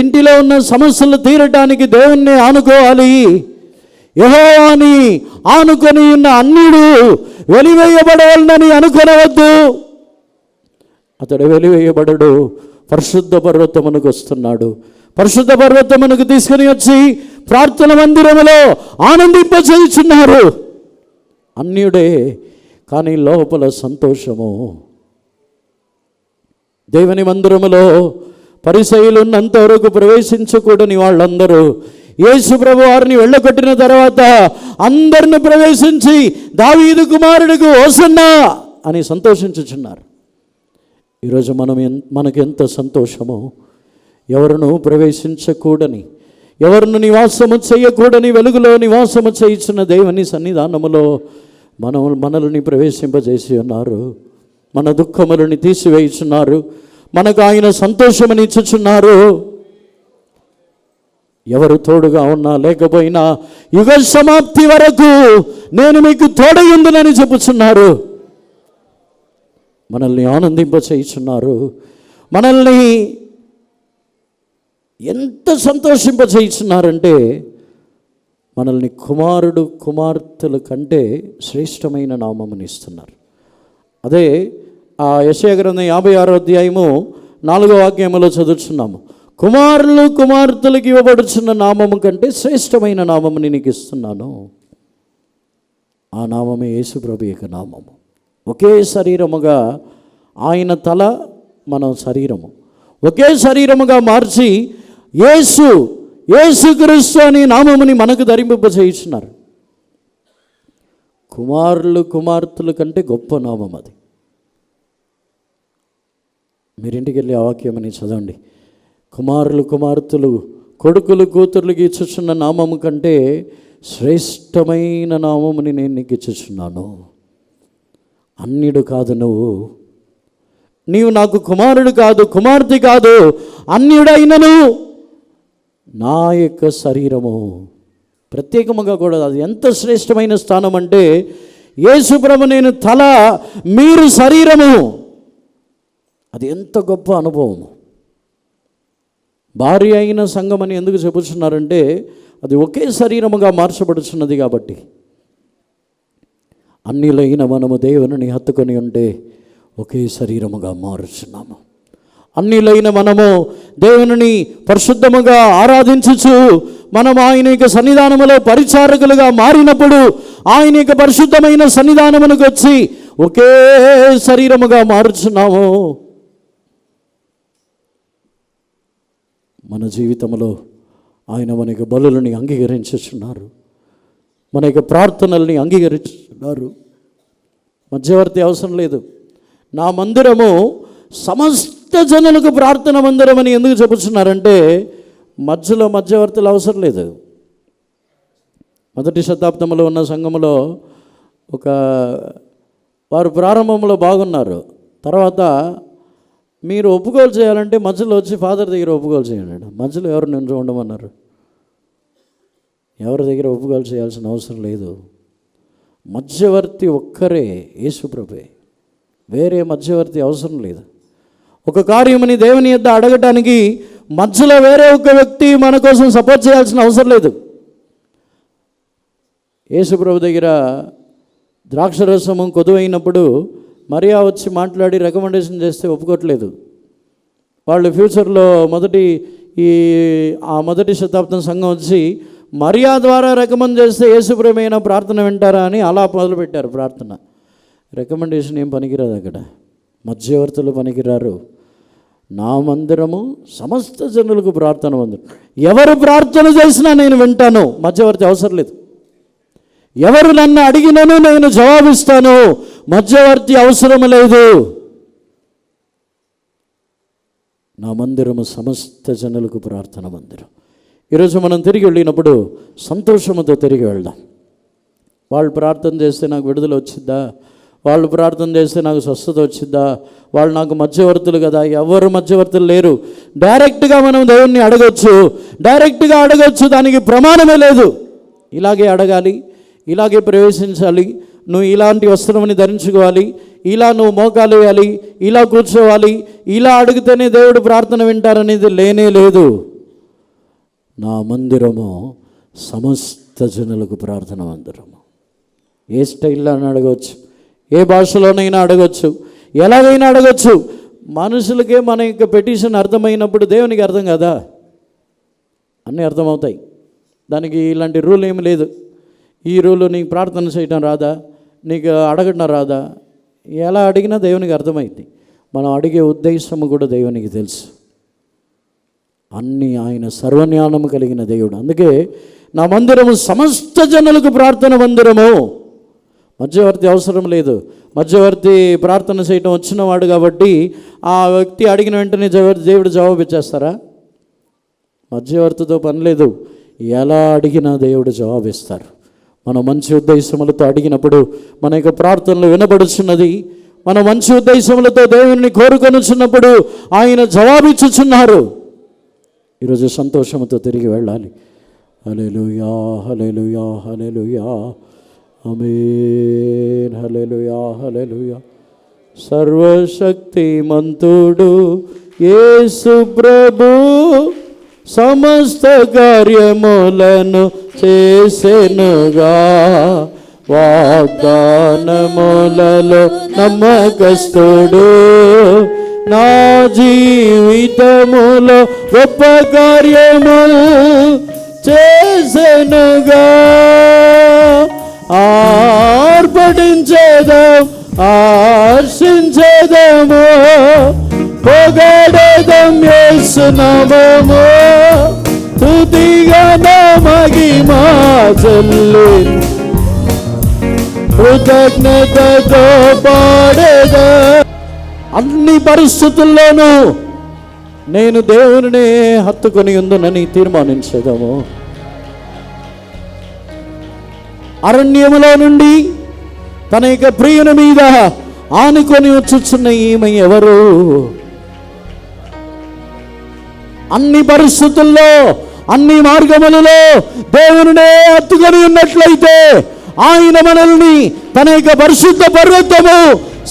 ఇంటిలో ఉన్న సమస్యలు తీరటానికి దేవుణ్ణి ఆనుకోవాలి. యెహోవాని ఆనుకొని ఉన్న అన్యుడు వెలివేయబడవాలని అనుకొనవద్దు. అతడు వెలివేయబడడు, పరిశుద్ధ పర్వతమునకు వస్తున్నాడు. పరిశుద్ధ పర్వతమునకు తీసుకుని వచ్చి ప్రార్థన మందిరములో ఆనందింపచేయుచున్నారు. అన్యుడే, కానీ లోపల సంతోషము. దేవుని మందిరములో పరిసయ్యులు ఉన్నంత వరకు ప్రవేశించకూడని వాళ్ళందరూ యేసు ప్రభు వారిని వెళ్ళగొట్టిన తర్వాత అందరిని ప్రవేశించి దావీదు కుమారుడికి హోసన్నా అని సంతోషించుచున్నారు. ఈరోజు మనకు ఎంత సంతోషమో. ఎవరును ప్రవేశించకూడని, ఎవరిని నివాసము చేయకూడని వెలుగులో నివాసము చేయించిన దేవుని సన్నిధానములో మనల్ని ప్రవేశింపజేసి ఉన్నారు. మన దుఃఖములని తీసివేయుచున్నారు. మనకు ఆయన సంతోషమని ఇచ్చుచున్నారు. ఎవరు తోడుగా ఉన్నా లేకపోయినా యుగ సమాప్తి వరకు నేను మీకు తోడై ఉందునని చెప్పుచున్నారు. మనల్ని ఆనందింపచేయుచున్నారు. మనల్ని ఎంత సంతోషింపచేయుచున్నారంటే మనల్ని కుమారుడు కుమార్తెల కంటే శ్రేష్టమైన నామముని ఇస్తున్నారు. అదే ఆ యెషయా గ్రంథం 56వ అధ్యాయము 4వ వాక్యములో చదువుతున్నాము. కుమారులు కుమార్తెలకు ఇవ్వబడుచున్న నామము కంటే శ్రేష్టమైన నామముని నీకు ఇస్తున్నాను. ఆ నామమే యేసు ప్రభు యొక్క నామము. ఒకే శరీరముగా ఆయన తల, మన శరీరము ఒకే శరీరముగా మార్చి యేసుక్రీస్తు అనే నామముని మనకు ధరింపజేయుచున్నారు. కుమారులు కుమార్తెల కంటే గొప్ప నామం అది. మీరింటికి వెళ్ళి ఆ వాక్యమని చదవండి. కుమారులు కుమార్తెలు కొడుకులు కూతుర్లకు ఇచ్చుచున్న నామము కంటే శ్రేష్టమైన నామముని నేను నీకు ఇచ్చుచున్నాను. అన్యుడు కాదు, నీవు నాకు కుమారుడు కాదు, కుమార్తె కాదు, అన్యుడైనను నా యొక్క శరీరము ప్రత్యేకముగా కూడా. అది ఎంత శ్రేష్టమైన స్థానం అంటే యేసు ప్రభు నేను తల, మీరు శరీరము. అది ఎంత గొప్ప అనుభవము. భార్య అయిన సంఘం అని ఎందుకు చెబుతున్నారంటే అది ఒకే శరీరముగా మార్చబడుచున్నది కాబట్టి. అన్యులైన మనము దేవుని హత్తుకొని ఉంటే ఒకే శరీరముగా మారుచున్నాము. అన్యులైన మనము దేవుని పరిశుద్ధముగా ఆరాధించుచు మనం ఆయన యొక్క సన్నిధానములో పరిచారకులుగా మారినప్పుడు ఆయన యొక్క పరిశుద్ధమైన సన్నిధానమునకు వచ్చి ఒకే శరీరముగా మారుచున్నాము. మన జీవితంలో ఆయన మన యొక్క బలులని అంగీకరించుచున్నారు. మన యొక్క ప్రార్థనల్ని అంగీకరించుతున్నారు. మధ్యవర్తి అవసరం లేదు. నా మందిరము సమస్త జనులకు ప్రార్థన మందిరం అని ఎందుకు చెబుతున్నారంటే మధ్యలో మధ్యవర్తులు అవసరం లేదు. మొదటి శతాబ్దంలో ఉన్న సంఘములో వారు ప్రారంభంలో బాగున్నారు. తర్వాత మీరు ఒప్పుకోలు చేయాలంటే మధ్యలో వచ్చి ఫాదర్ దగ్గర ఒప్పుకోలు చేయండి. మధ్యలో ఎవరు నిన్ను ఉండమన్నారు? ఎవరి దగ్గర ఒప్పుకోలు చేయాల్సిన అవసరం లేదు. మధ్యవర్తి ఒక్కరే, యేసు ప్రభువే. వేరే మధ్యవర్తి అవసరం లేదు. ఒక కార్యమని దేవుని యొద్ద అడగటానికి మధ్యలో వేరే ఒక వ్యక్తి మన కోసం సపోర్ట్ చేయాల్సిన అవసరం లేదు. యేసు ప్రభు దగ్గర ద్రాక్షరసము కొదువైనప్పుడు మరియా వచ్చి మాట్లాడి రికమెండేషన్ చేస్తే ఒప్పుకోవట్లేదు. వాళ్ళు ఫ్యూచర్లో మొదటి శతాబ్దం సంఘం వచ్చి మరియా ద్వారా రికమెండ్ చేస్తే యేసుప్రభువైన ప్రార్థన వింటారా అని అలా మొదలుపెట్టారు ప్రార్థన. రికమెండేషన్ ఏం పనికిరాదు అక్కడ. మధ్యవర్తులు పనికిరారు. నా మందిరము సమస్త జనులకు ప్రార్థన మందిరం. ఎవరు ప్రార్థన చేసినా నేను వింటాను. మధ్యవర్తి అవసరం లేదు. ఎవరు నన్ను అడిగినను నేను జవాబిస్తాను. మధ్యవర్తి అవసరం లేదు. నా మందిరము సమస్త జనులకు ప్రార్థన మందిరం. ఈరోజు మనం తిరిగి వెళ్ళినప్పుడు సంతోషంతో తిరిగి వెళ్దాం. వాళ్ళు ప్రార్థన చేస్తే నాకు విడుదల వచ్చిద్దా? వాళ్ళు ప్రార్థన చేస్తే నాకు స్వస్థత వచ్చిద్దా? వాళ్ళు నాకు మధ్యవర్తులు కదా. ఎవరు మధ్యవర్తులు లేరు. డైరెక్ట్గా మనం దేవుణ్ణి అడగొచ్చు. డైరెక్ట్గా అడగొచ్చు. దానికి ప్రమాణమే లేదు. ఇలాగే అడగాలి, ఇలాగే ప్రవేశించాలి, నువ్వు ఇలాంటి వస్త్రముని ధరించుకోవాలి, ఇలా నువ్వు మోకాలు వేయాలి, ఇలా కూర్చోవాలి, ఇలా అడిగితేనే దేవుడు ప్రార్థన వింటారనేది లేనే లేదు. నా మందిరము సమస్త జనులకు ప్రార్థన మందిరము. ఏ స్టైల్లో అని అడగవచ్చు, ఏ భాషలోనైనా అడగచ్చు, ఎలాగైనా అడగచ్చు. మనుషులకే మన యొక్క పెటిషన్ అర్థమైనప్పుడు దేవునికి అర్థం కదా, అన్నీ అర్థమవుతాయి. దానికి ఇలాంటి రూల్ ఏమి లేదు. ఈ రూలు నీకు ప్రార్థన చేయడం రాదా, నీకు అడగడం రాదా, ఎలా అడిగినా దేవునికి అర్థమైంది. మనం అడిగే ఉద్దేశము కూడా దేవునికి తెలుసు. అన్నీ ఆయన సర్వజ్ఞానము కలిగిన దేవుడు. అందుకే నా మందిరము సమస్త జనులకు ప్రార్థన మందిరము. మధ్యవర్తి అవసరం లేదు. మధ్యవర్తి ప్రార్థన చేయటం వచ్చినవాడు కాబట్టి ఆ వ్యక్తి అడిగిన వెంటనే దేవుడు జవాబు ఇచ్చేస్తారా? మధ్యవర్తితో పని లేదు. ఎలా అడిగినా దేవుడు జవాబిస్తారు. మనం మంచి ఉద్దేశములతో అడిగినప్పుడు మన యొక్క ప్రార్థనలు వినబడుచున్నది. మనం మంచి ఉద్దేశములతో దేవుని కోరుకొనుచున్నప్పుడు ఆయన జవాబిచ్చుచున్నారు. ఈరోజు సంతోషంతో తిరిగి వెళ్ళాలి. హల్లెలూయా, హల్లెలూయా, హల్లెలూయా, ఆమేన్. హల్లెలూయా, హల్లెలూయా. సర్వశక్తిమంతుడు యేసు ప్రభు సమస్త కార్యములను చేసెనుగా, వాగ్దానములలో నమ్మకస్తుడు, నా జీవితములో గొప్ప కార్యములు చేసెనుగా. ఆర్పటించేదాం, ఆర్షించేదాము, పొగడేదం యేసు నామము, స్తుతిగా నా మహిమ చెల్లి కృతజ్ఞతతో పాడేదా. అన్ని పరిస్థితుల్లోనూ నేను దేవునినే హత్తుకొని ఉందునని తీర్మానించేదాము. అరణ్యములో నుండి తన యొక్క ప్రియుని మీద ఆనుకొని వచ్చుచున్న ఈమె ఎవరు? అన్ని పరిస్థితుల్లో, అన్ని మార్గములలో దేవునినే హత్తుకొని ఉన్నట్లయితే ఆయన మనల్ని తన యొక్క పరిశుద్ధ పర్వతము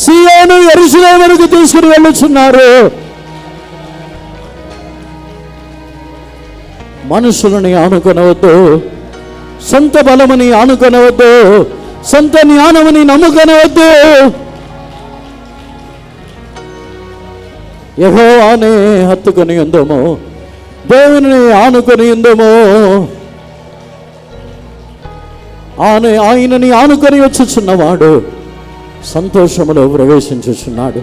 సీయోను యెరూషలేమునకు తీసుకుని వెళ్ళుచున్నారు. మనుషులని ఆనుకొనవద్దు, సొంత బలముని ఆనుకొనవద్దు, సొంత జ్ఞానముని నమ్ముకొనవద్దు. యెహోవానే హత్తుకొని ఉందమో, దేవుని ఆనుకొని ఉందమో, ఆయనని ఆనుకొని వచ్చుచున్నవాడు సంతోషములో ప్రవేశించుచున్నాడు.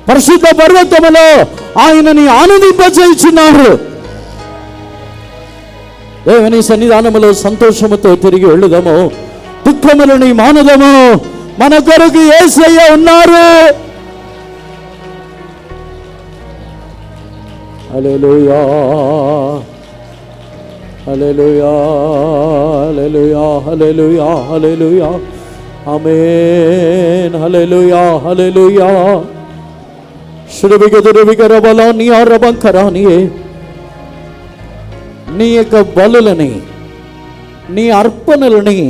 పరిశుద్ధ పర్వతములో ఆయనని ఆనందింపచేయుచున్నారు. దేవుని సన్నిధానములో సంతోషముతో తిరిగి వెళ్ళుదము, దుఃఖములని మానుదము. మన కొరకు యేసయ్య ఉన్నారు. హల్లెలూయా, హల్లెలూయా, హల్లెలూయా, హల్లెలూయా, హల్లెలూయా, ఆమేన్. హల్లెలూయా, హల్లెలూయా. శురువిగదురువిగరబలాని ఆరబంకరానియే. నీ యొక్క బలులని, నీ అర్పణలని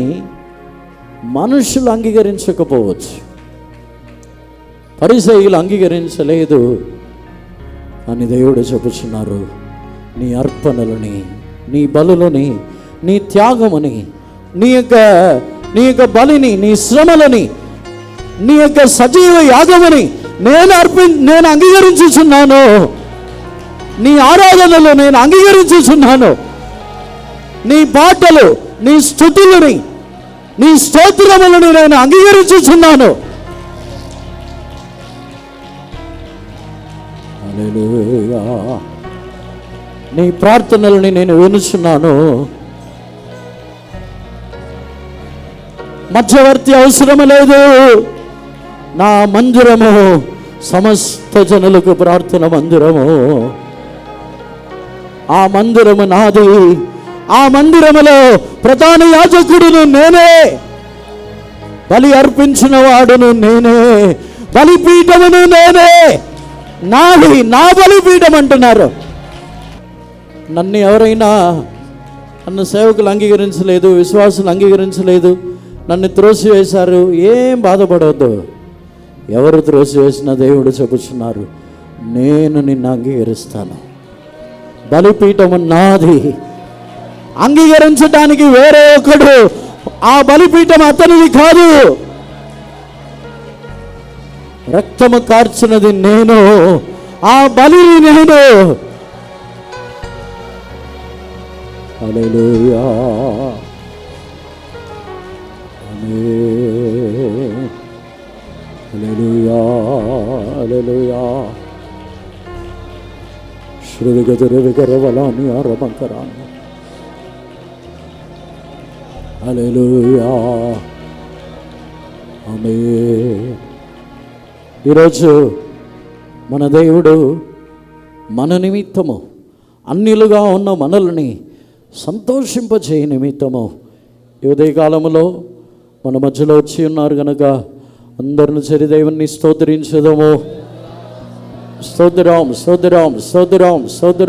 మనుషులు అంగీకరించకపోవచ్చు, పరిసయ్యులు అంగీకరించలేదు. అని దేవుడు చెప్పుచున్నారు, నీ అర్పణలని, నీ బలులని, నీ త్యాగముని, నీ యొక్క బలిని, నీ శ్రమలని, నీ యొక్క సజీవ యాగముని నేను అంగీకరించుచున్నాను. నీ ఆరాధనలు నేను అంగీకరించుచున్నాను. నీ పాటలు, నీ స్తుతులని, నీ స్తోత్రములను నేను అంగీకరించుచున్నాను. హల్లెలూయా. నీ ప్రార్థనలని నేను వినుచున్నాను. మధ్యవర్తి అవసరం లేదు. నా మందిరము సమస్త జనులకు ప్రార్థన మందిరము. ఆ మందిరము నాది. ఆ మందిరములో ప్రధాన యాజకుడును నేనే, బలి అర్పించిన వాడును నేనే, బలిపీఠమును నేనే. నాది, నా బలిపీఠం అంటున్నారు. నన్ను ఎవరైనా, నన్ను సేవకులు అంగీకరించలేదు, విశ్వాసులు అంగీకరించలేదు, నన్ను త్రోసివేశారు, ఏం బాధపడవద్దు. ఎవరు త్రోసివేసిన దేవుడు చెబుతున్నారు, నేను నిన్ను అంగీకరిస్తాను. బలిపీఠము నాది, అంగీకరించడానికి వేరే ఒకడు, ఆ బలిపీఠం అతనిది కాదు. రక్తము కార్చినది నేను, ఆ బలిని నేను. హల్లెలూయా, హల్లెలూయా, హల్లెలూయా. శ్రువిగదురవిగరవలాని ఆరమంకరాన్ని. హల్లెలూయా, ఆమేన్. ఈరోజు మన దేవుడు మన నిమిత్తము, అన్యులుగా ఉన్న మనల్ని సంతోషింపచేయ నిమిత్తము ఈ ఉదయకాలములో మన మధ్యలో వచ్చి ఉన్నారు కనుక అందరిని సరి దేవుని స్తోత్రించదము. స్తోత్రం, స్తోత్రం, స్తోత్రం, స్తోత్రం.